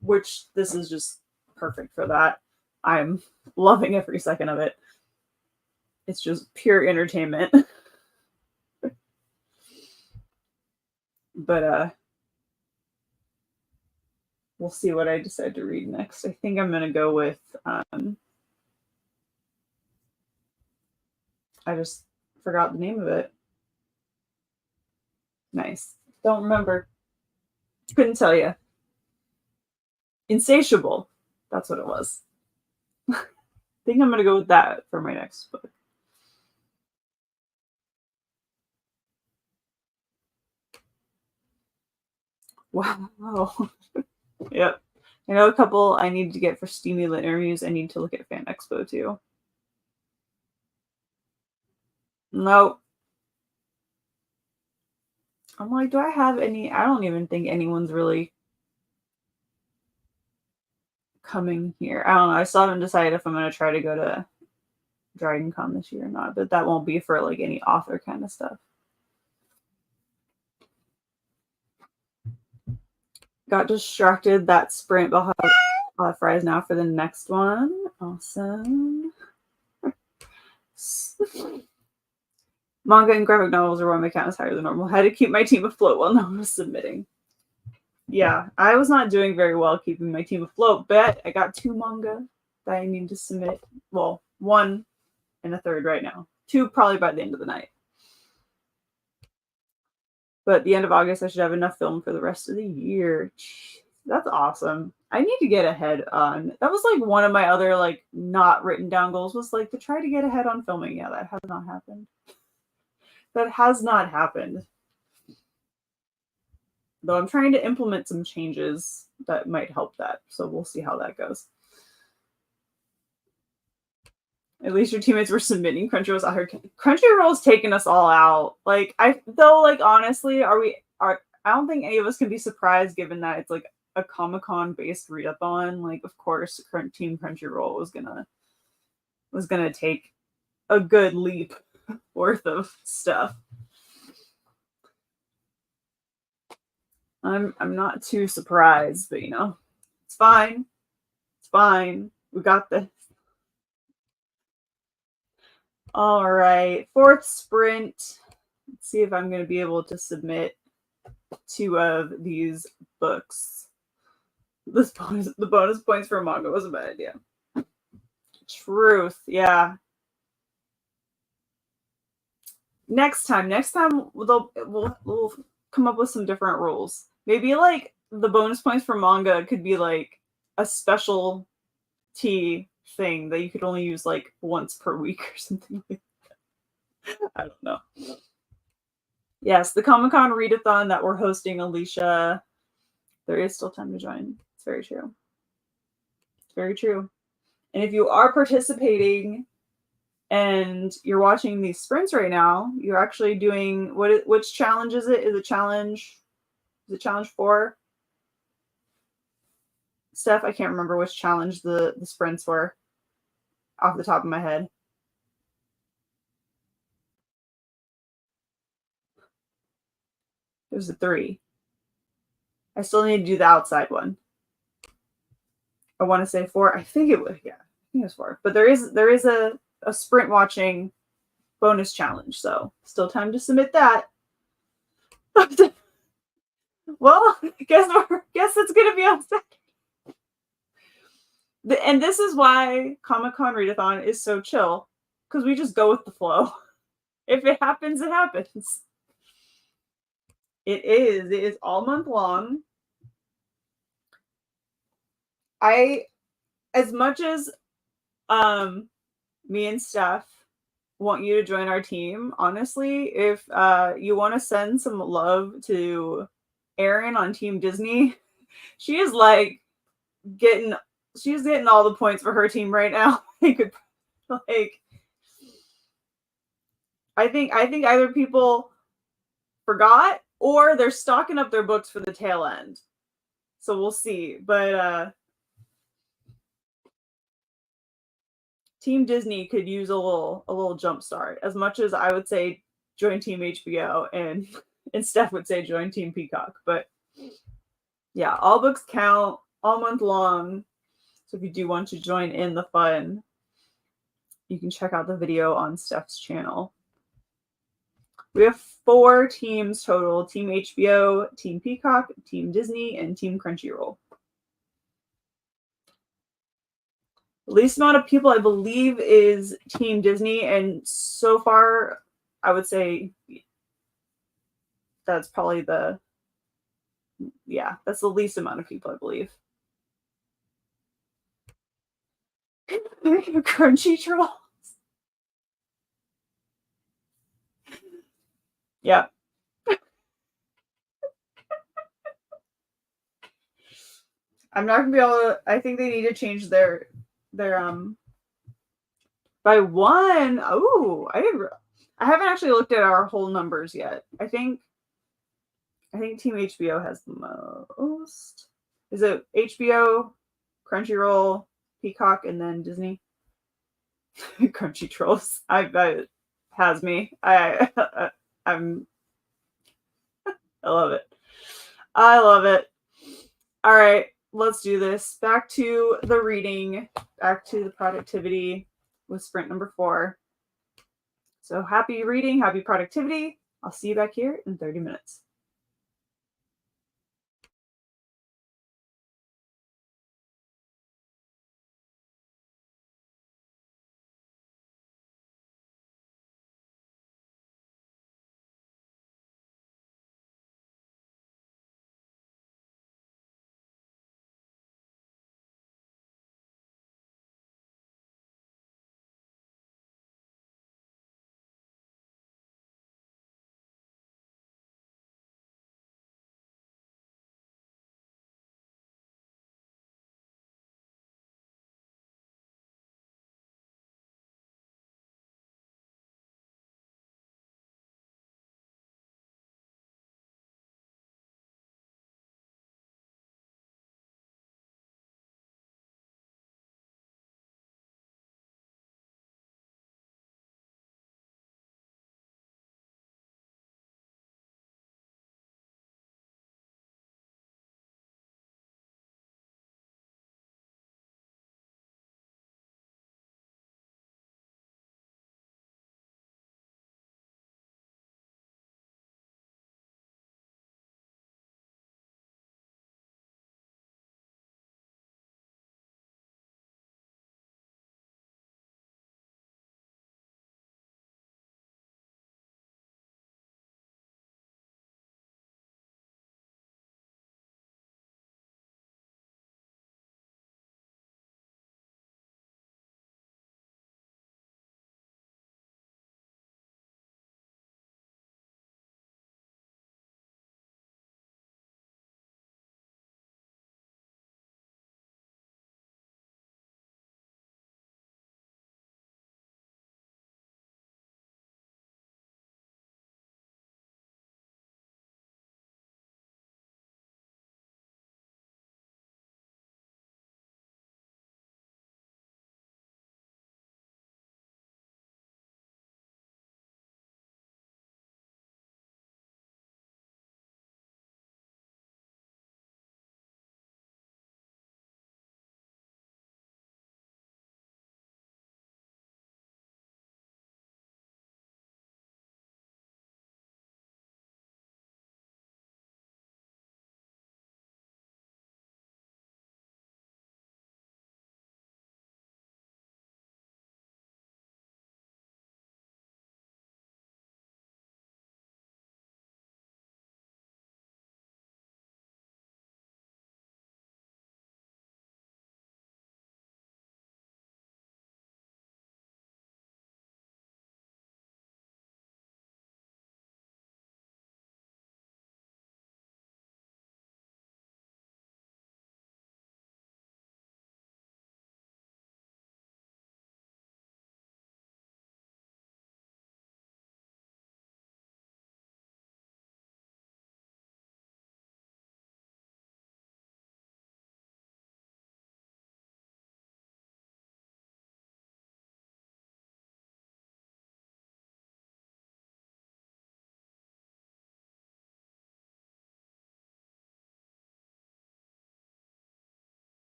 which this is just perfect for that. I'm loving every second of it. It's just pure entertainment. But we'll see what I decide to read next. I think I'm going to go with I just forgot the name of it. Nice. Don't remember. Couldn't tell you. Insatiable. That's what it was. I think I'm going to go with that for my next book. Wow. Yep. I know a couple I need to get for Steamy Lit interviews. I need to look at Fan Expo too. Nope. I'm like, do I have any? I don't even think anyone's really coming here. I don't know. I still haven't decided if I'm going to try to go to Dragon Con this year or not, but that won't be for like any author kind of stuff. Got distracted. That sprint. I'll have fries now for the next one. Awesome. Manga and graphic novels are why my count is higher than normal. Had to keep my team afloat while no one was submitting. Yeah, I was not doing very well keeping my team afloat, but I got 2 manga. that I need to submit. Well, 1 and a third right now. 2 probably by the end of the night. But at the end of August, I should have enough film for the rest of the year. Jeez, that's awesome. I need to get ahead on. That was like one of my other like not written down goals was like to try to get ahead on filming. Yeah, that has not happened. That has not happened. Though I'm trying to implement some changes that might help that. So we'll see how that goes. At least your teammates were submitting Crunchyrolls. I heard Crunchyroll's taking us all out. Like honestly, I don't think any of us can be surprised given that it's like a Comic-Con based readathon. Like, of course, Team Crunchyroll was gonna take a good leap worth of stuff. I'm not too surprised, but it's fine. It's fine. We got this. All right, 4th sprint. Let's see if I'm going to be able to submit 2 of these books. The bonus points for manga was a bad idea. Truth, yeah. Next time we'll come up with some different rules. Maybe like the bonus points for manga could be like a special tea thing that you could only use like once per week or something like that. I don't know. Yes, the Comic-Con readathon that we're hosting, Alicia. There is still time to join. It's very true. It's very true. And if you are participating and you're watching these sprints right now, you're actually doing which challenge is it? Is it challenge 4? Steph, I can't remember which challenge the sprints were off the top of my head. It was a 3. I still need to do the outside one. I want to say 4. I think it was, yeah. I think it was 4. But there is a sprint watching bonus challenge, so still time to submit that. Well, guess it's gonna be on Saturday. And this is why Comic-Con Readathon is so chill, because we just go with the flow. If it happens, it happens. It is all month long. As much as me and Steph want you to join our team, honestly, if you want to send some love to Erin on Team Disney, she's getting all the points for her team right now. I think either people forgot or they're stocking up their books for the tail end. So we'll see. But Team Disney could use a little jump start. As much as I would say join Team HBO and Steph would say join Team Peacock. But yeah, all books count all month long. So if you do want to join in the fun, you can check out the video on Steph's channel. We have 4 teams total: Team HBO, Team Peacock, Team Disney, and Team Crunchyroll. The least amount of people, I believe, is Team Disney, and so far, I would say that's probably that's the least amount of people, I believe. Crunchyroll. Yeah. I'm not gonna be able to. I think they need to change their by 1. Oh, I haven't actually looked at our whole numbers yet. I think Team HBO has the most. Is it HBO, Crunchyroll, Peacock, and then Disney? Crunchy Trolls. I has me. I love it. I love it. All right, let's do this. Back to the reading, back to the productivity with sprint number 4. So happy reading, happy productivity. I'll see you back here in 30 minutes.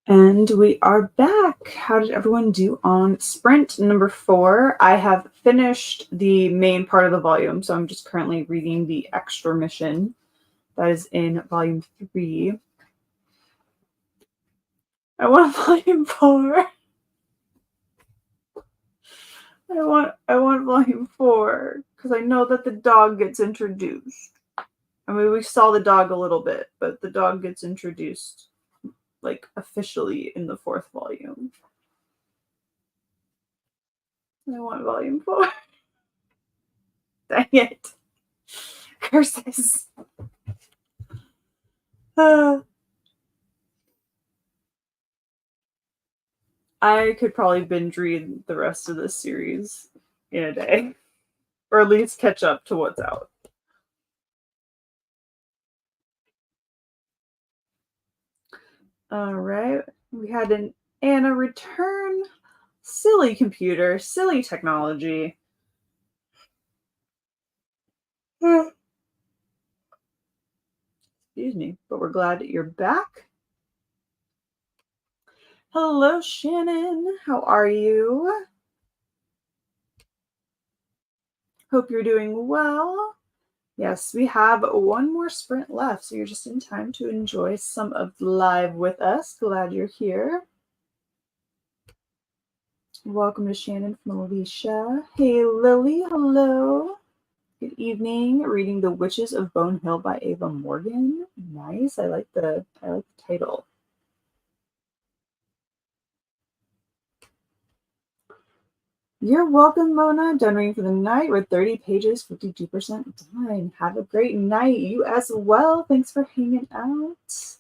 And we are back. How did everyone do on sprint number 4? I have finished the main part of the volume, so I'm just currently reading the extra mission that is in volume 3. I want volume 4. I want volume 4 because I know that the dog gets introduced. I mean, we saw the dog a little bit, but the dog gets introduced like officially in the 4th volume. I want volume 4. Dang it. Curses. I could probably binge read the rest of this series in a day, or at least catch up to what's out. All right, we had an Anna return. Silly computer, silly technology. Excuse me, but we're glad that you're back. Hello, Shannon. How are you? Hope you're doing well. Yes, we have one more sprint left, so you're just in time to enjoy some of live with us. Glad you're here. Welcome to Shannon from Alicia. Hey, Lily. Hello. Good evening. Reading The Witches of Bone Hill by Ava Morgan. Nice. I like the title. You're welcome, Mona. Done reading for the night. We're 30 pages, 52% done. Have a great night. You as well. Thanks for hanging out.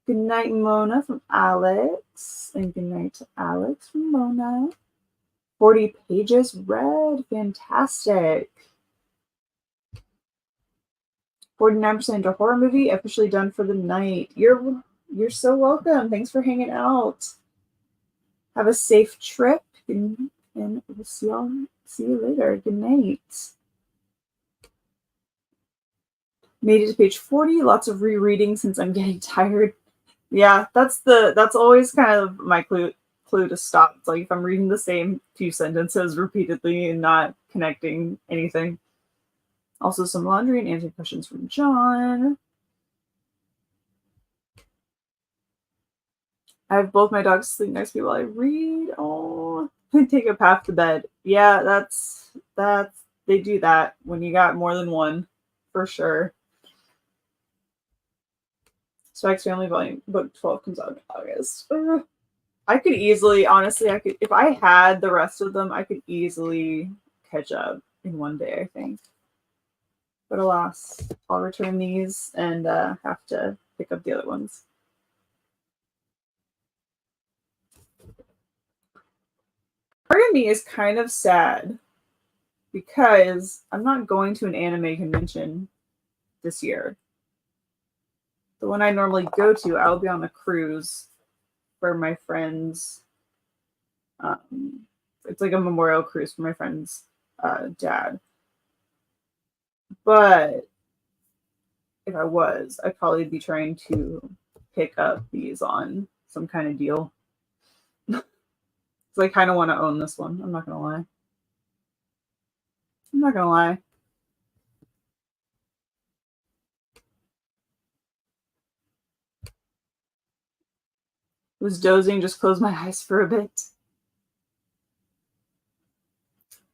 Good night, Mona from Alex. And good night to Alex from Mona. 40 pages read. Fantastic. 49% into horror movie. Officially done for the night. You're so welcome. Thanks for hanging out. Have a safe trip. And we'll see you later. Good night. Made it to page 40. Lots of rereading since I'm getting tired. Yeah, that's always kind of my clue to stop. It's like if I'm reading the same few sentences repeatedly and not connecting anything. Also some laundry and answering questions from John. I have both my dogs sleep next to me while I read. Oh, I take a path to bed. Yeah, that's they do that when you got more than one, for sure. Spike's Family Volume Book 12 comes out in August. I could easily, honestly, if I had the rest of them, I could easily catch up in one day, I think. But alas, I'll return these and have to pick up the other ones. Part of me is kind of sad because I'm not going to an anime convention this year. The one I normally go to, I'll be on a cruise for my friends. It's like a memorial cruise for my friend's dad. But if I was, I'd probably be trying to pick up these on some kind of deal. So I kind of want to own this one. I'm not going to lie. Was dozing, just closed my eyes for a bit.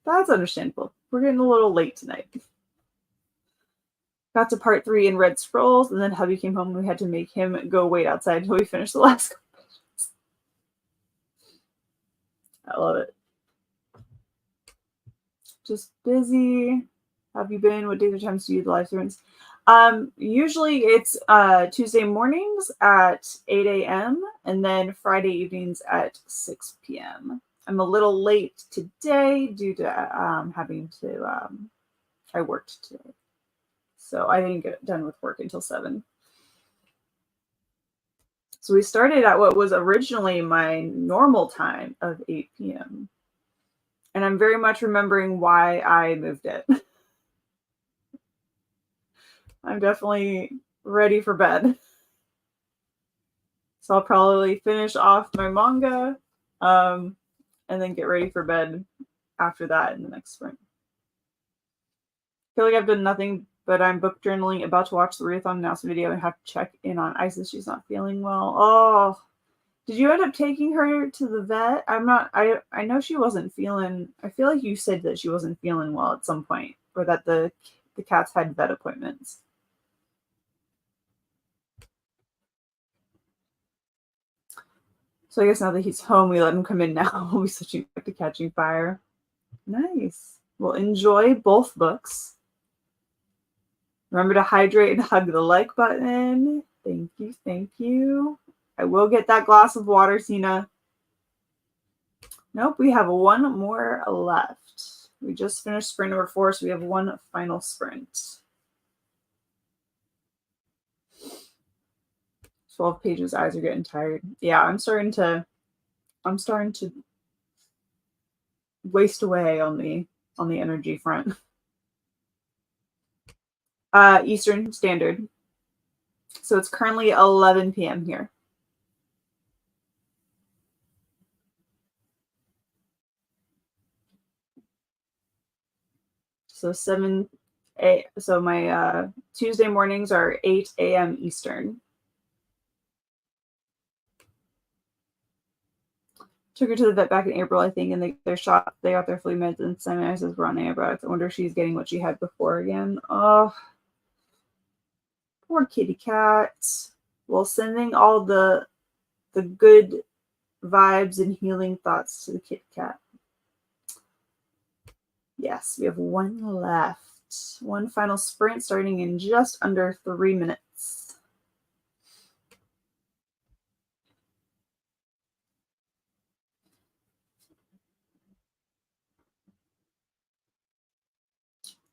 That's understandable. We're getting a little late tonight. Got to part 3 in Red Scrolls, and then hubby came home and we had to make him go wait outside until we finished the last couple pages. I love it. Just busy. Have you been? What days or times do you do the live streams? Usually it's Tuesday mornings at 8 a.m. and then Friday evenings at 6 p.m. I'm a little late today due to having to, I worked today. So I didn't get done with work until 7. So we started at what was originally my normal time of 8 p.m. And I'm very much remembering why I moved it. I'm definitely ready for bed. So I'll probably finish off my manga and then get ready for bed after that in the next sprint. I feel like I've done nothing, but I'm book journaling, about to watch the readathon announcement video and have to check in on Isis. She's not feeling well. Oh, did you end up taking her to the vet? I know she wasn't feeling, I feel like you said that she wasn't feeling well at some point, or that the cats had vet appointments. So I guess now that he's home, we let him come in now. We'll be switching back to Catching Fire. Nice. Well, enjoy both books. Remember to hydrate and hug the like button. Thank you. Thank you. I will get that glass of water, Sina. Nope, we have one more left. We just finished sprint number 4, so we have one final sprint. 12 pages, eyes are getting tired. Yeah, I'm starting to waste away on the energy front. Eastern Standard. So it's currently 11 p.m. here. So so my Tuesday mornings are 8 a.m. Eastern. Took her to the vet back in April, I think, and they got their flea meds and semi-ices were on antibiotics. I wonder if she's getting what she had before again. Oh, poor kitty cat. Well, sending all the good vibes and healing thoughts to the kitty cat. Yes, we have one left. One final sprint starting in just under 3 minutes.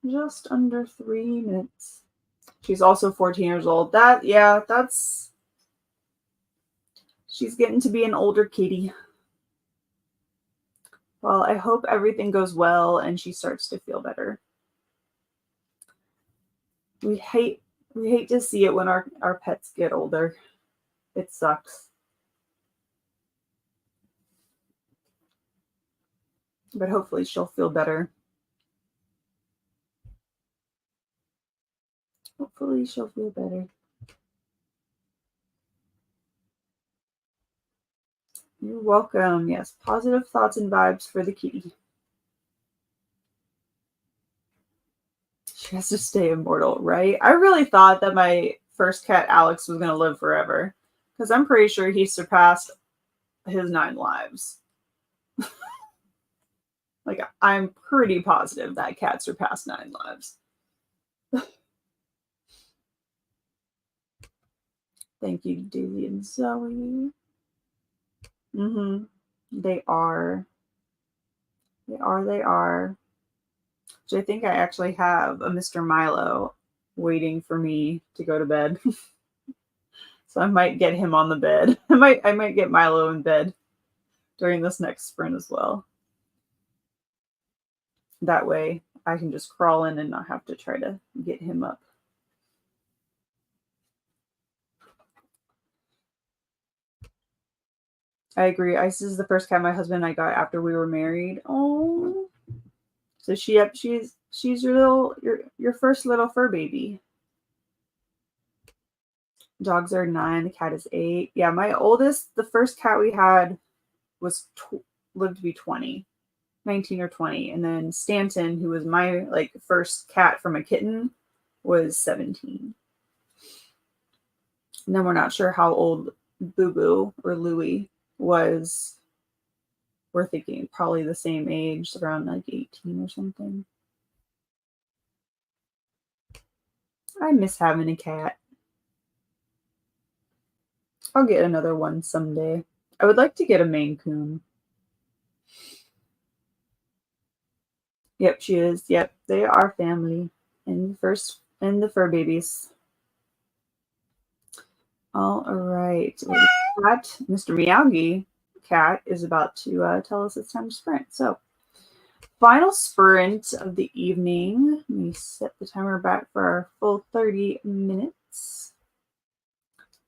Just under 3 minutes. She's also 14 years old. She's getting to be an older kitty. Well, I hope everything goes well and she starts to feel better. We hate to see it when our pets get older. It sucks. But hopefully she'll feel better. Hopefully she'll feel better. You're welcome. Yes, positive thoughts and vibes for the kitty. She has to stay immortal, right? I really thought that my first cat, Alex, was going to live forever. Because I'm pretty sure he surpassed his 9 lives. Like, I'm pretty positive that cat surpassed 9 lives. Thank you, Daisy and Zoe. They are. They are. So I think I actually have a Mr. Milo waiting for me to go to bed. So I might get him on the bed. I might get Milo in bed during this next sprint as well. That way I can just crawl in and not have to try to get him up. I agree. Isis is the first cat my husband and I got after we were married. Oh, so she's your first little fur baby. Dogs are 9. The cat is 8. Yeah, my oldest, the first cat we had was lived to be 20, 19 or 20, and then Stanton, who was my first cat from a kitten, was 17. And then we're not sure how old Boo Boo or Louie was. We're thinking probably the same age, around 18 or something. I miss having a cat. I'll get another one someday. I would like to get a Maine Coon. Yep, she is. Yep, they are family. And the fur babies. All right. Mr. Miyagi cat is about to tell us it's time to sprint. So, final sprint of the evening. Let me set the timer back for our full 30 minutes.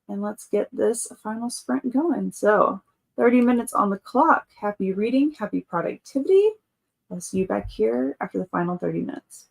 And let's get this final sprint going. So 30 minutes on the clock. Happy reading, happy productivity. I'll see you back here after the final 30 minutes.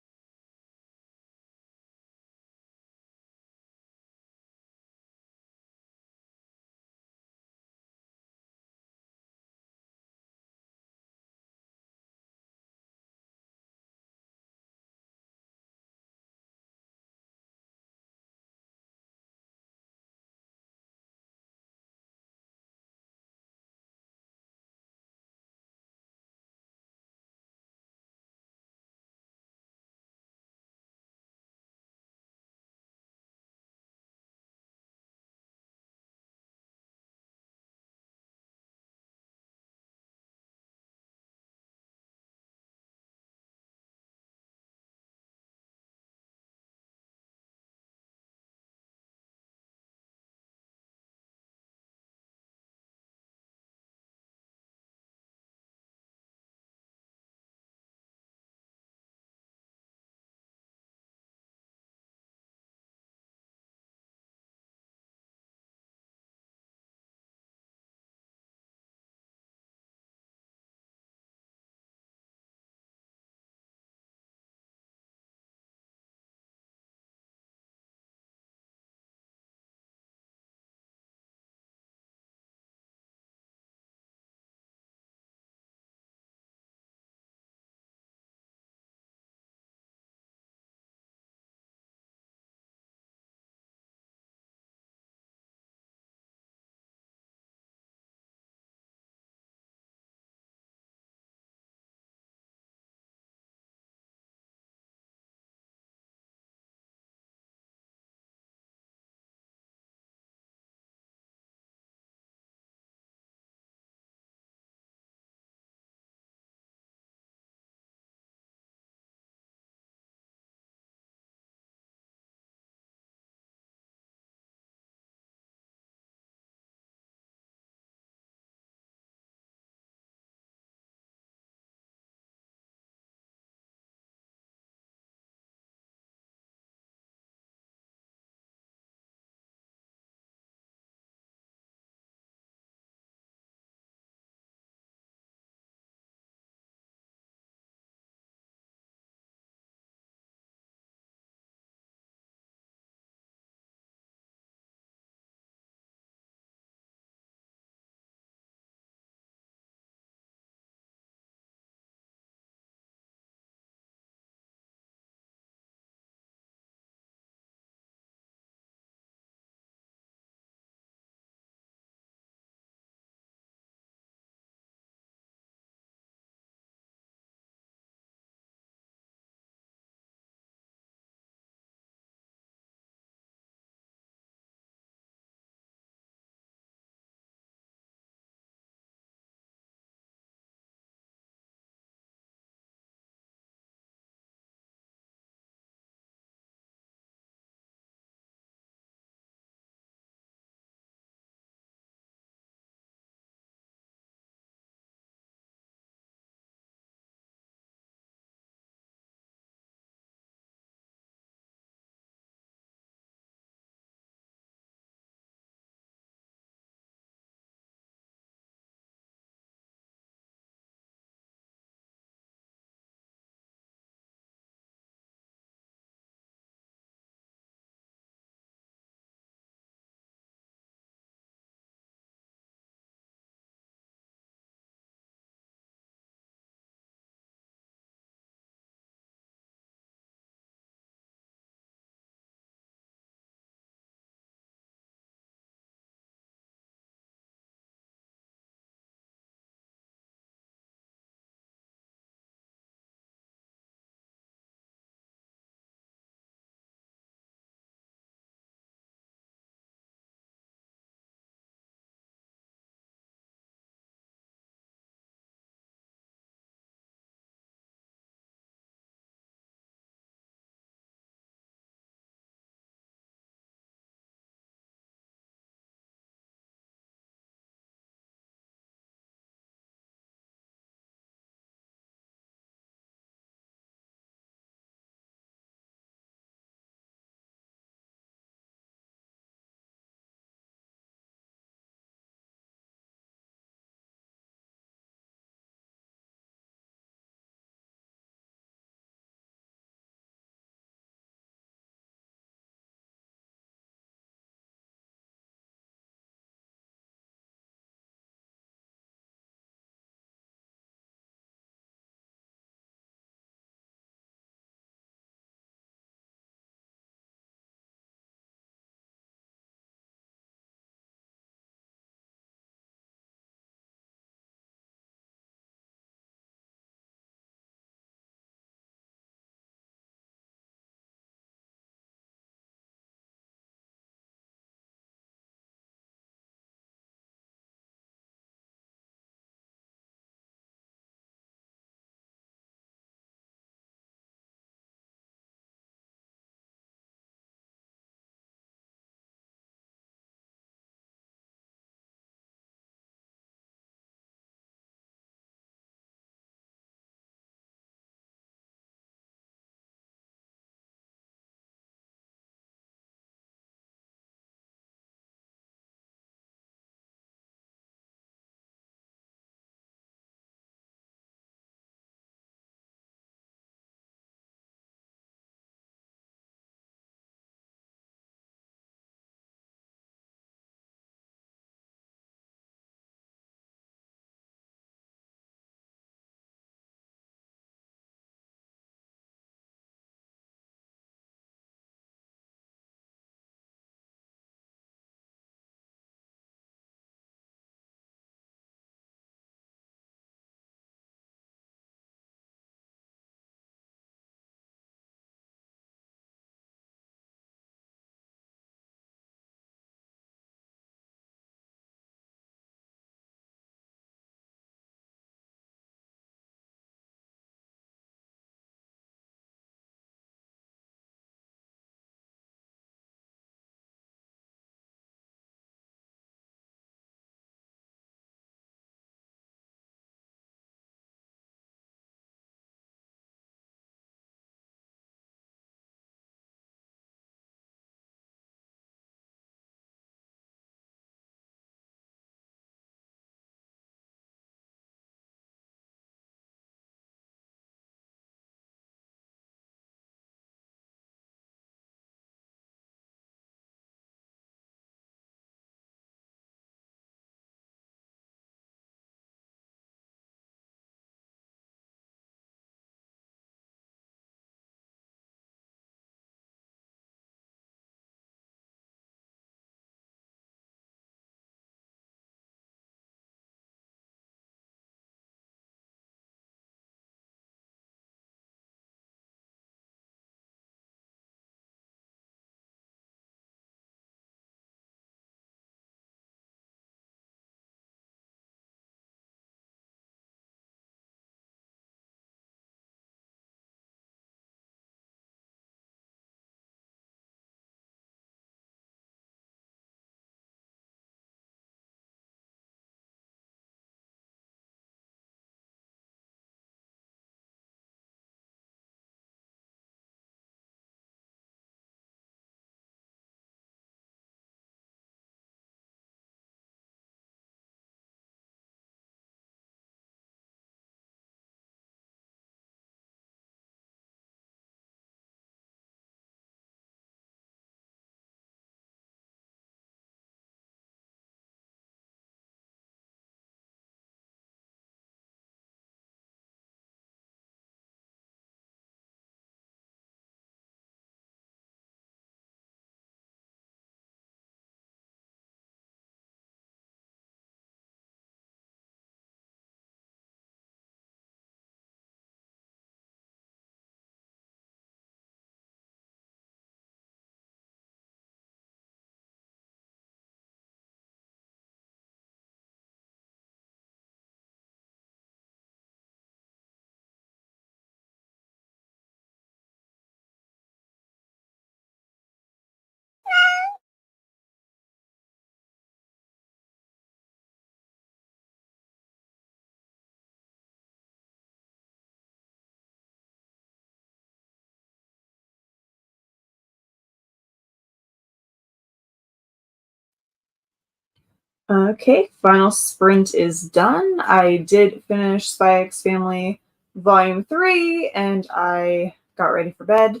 Okay, final sprint is done. I did finish Spy X Family Volume 3, and I got ready for bed.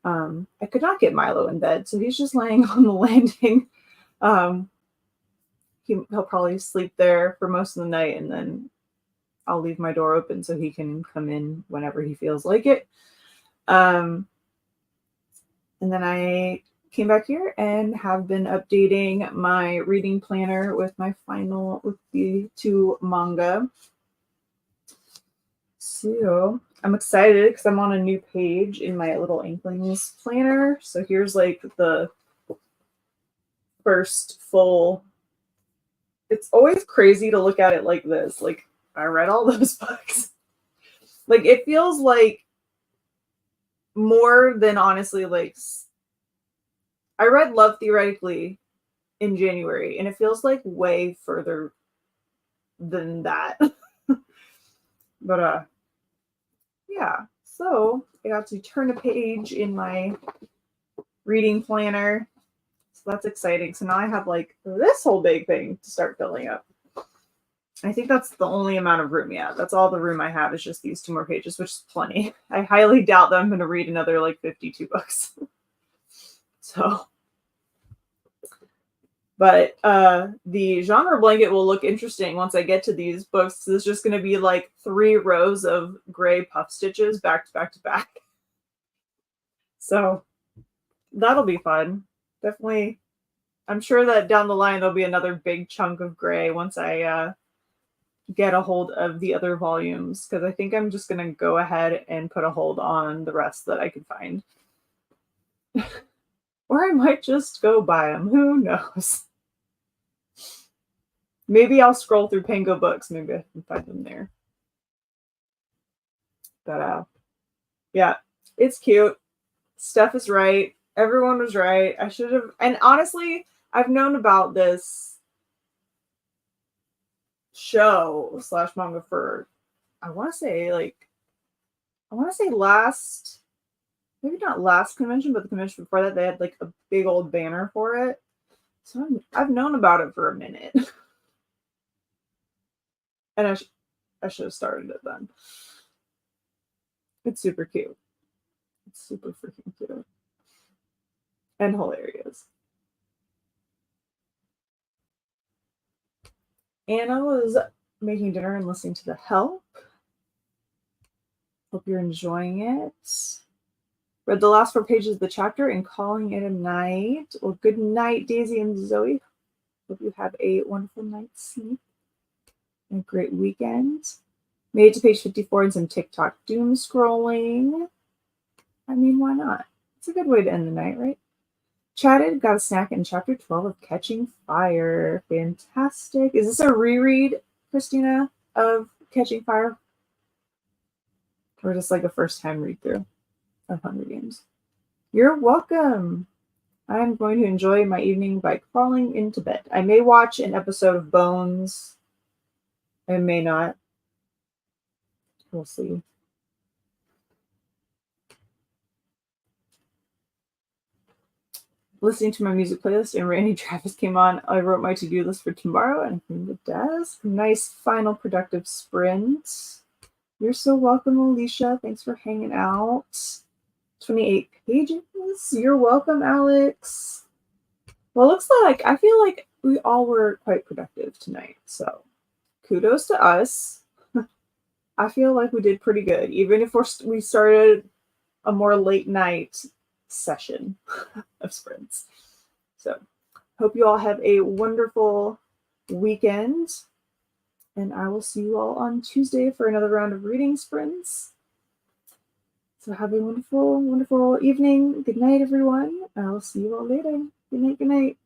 I could not get Milo in bed, so he's just laying on the landing. He'll probably sleep there for most of the night, and then I'll leave my door open so he can come in whenever he feels like it. And then I came back here and have been updating my reading planner with the 2 manga. So I'm excited because I'm on a new page in my little Inklings planner. So here's like the first full. It's always crazy to look at it like this. Like, I read all those books. Like, it feels like more than honestly, like, I read Love Theoretically in January, and it feels like way further than that. But yeah, so I got to turn a page in my reading planner, so that's exciting. So now I have like this whole big thing to start filling up. I think that's the only amount of room yet. That's all the room I have is just these 2 more pages, which is plenty. I highly doubt that I'm going to read another like 52 books. So, but the genre blanket will look interesting once I get to these books. There's just going to be like 3 rows of gray puff stitches back to back to back. So that'll be fun. Definitely. I'm sure that down the line there'll be another big chunk of gray once I get a hold of the other volumes, because I think I'm just going to go ahead and put a hold on the rest that I can find. Or I might just go buy them. Who knows? Maybe I'll scroll through Pango Books. Maybe I can find them there. But yeah, it's cute. Steph is right. Everyone was right. I should have. And honestly, I've known about this show / manga for, I want to say last, maybe not last convention, but the convention before that, they had like a big old banner for it. So I've known about it for a minute. And I should have started it then. It's super cute. It's super freaking cute. And hilarious. Anna was making dinner and listening to The Help. Hope you're enjoying it. Read the last 4 pages of the chapter and calling it a night. Well, good night, Daisy and Zoe. Hope you have a wonderful night's sleep and a great weekend. Made it to page 54 and some TikTok doom scrolling. I mean, why not? It's a good way to end the night, right? Chatted, got a snack in chapter 12 of Catching Fire. Fantastic. Is this a reread, Christina, of Catching Fire? Or just like a first time read through of Hunger Games? You're welcome. I'm going to enjoy my evening by crawling into bed. I may watch an episode of Bones. I may not. We'll see. Listening to my music playlist and Randy Travis came on. I wrote my to-do list for tomorrow and cleaned the desk. Nice final productive sprint. You're so welcome, Alicia. Thanks for hanging out. 28 pages. You're welcome, Alex. Well, looks like I feel like we all were quite productive tonight. So kudos to us. I feel like we did pretty good, even if we started a more late night session of sprints. So hope you all have a wonderful weekend, and I will see you all on Tuesday for another round of reading sprints. So have a wonderful, wonderful evening. Good night, everyone. I'll see you all later. Good night, good night.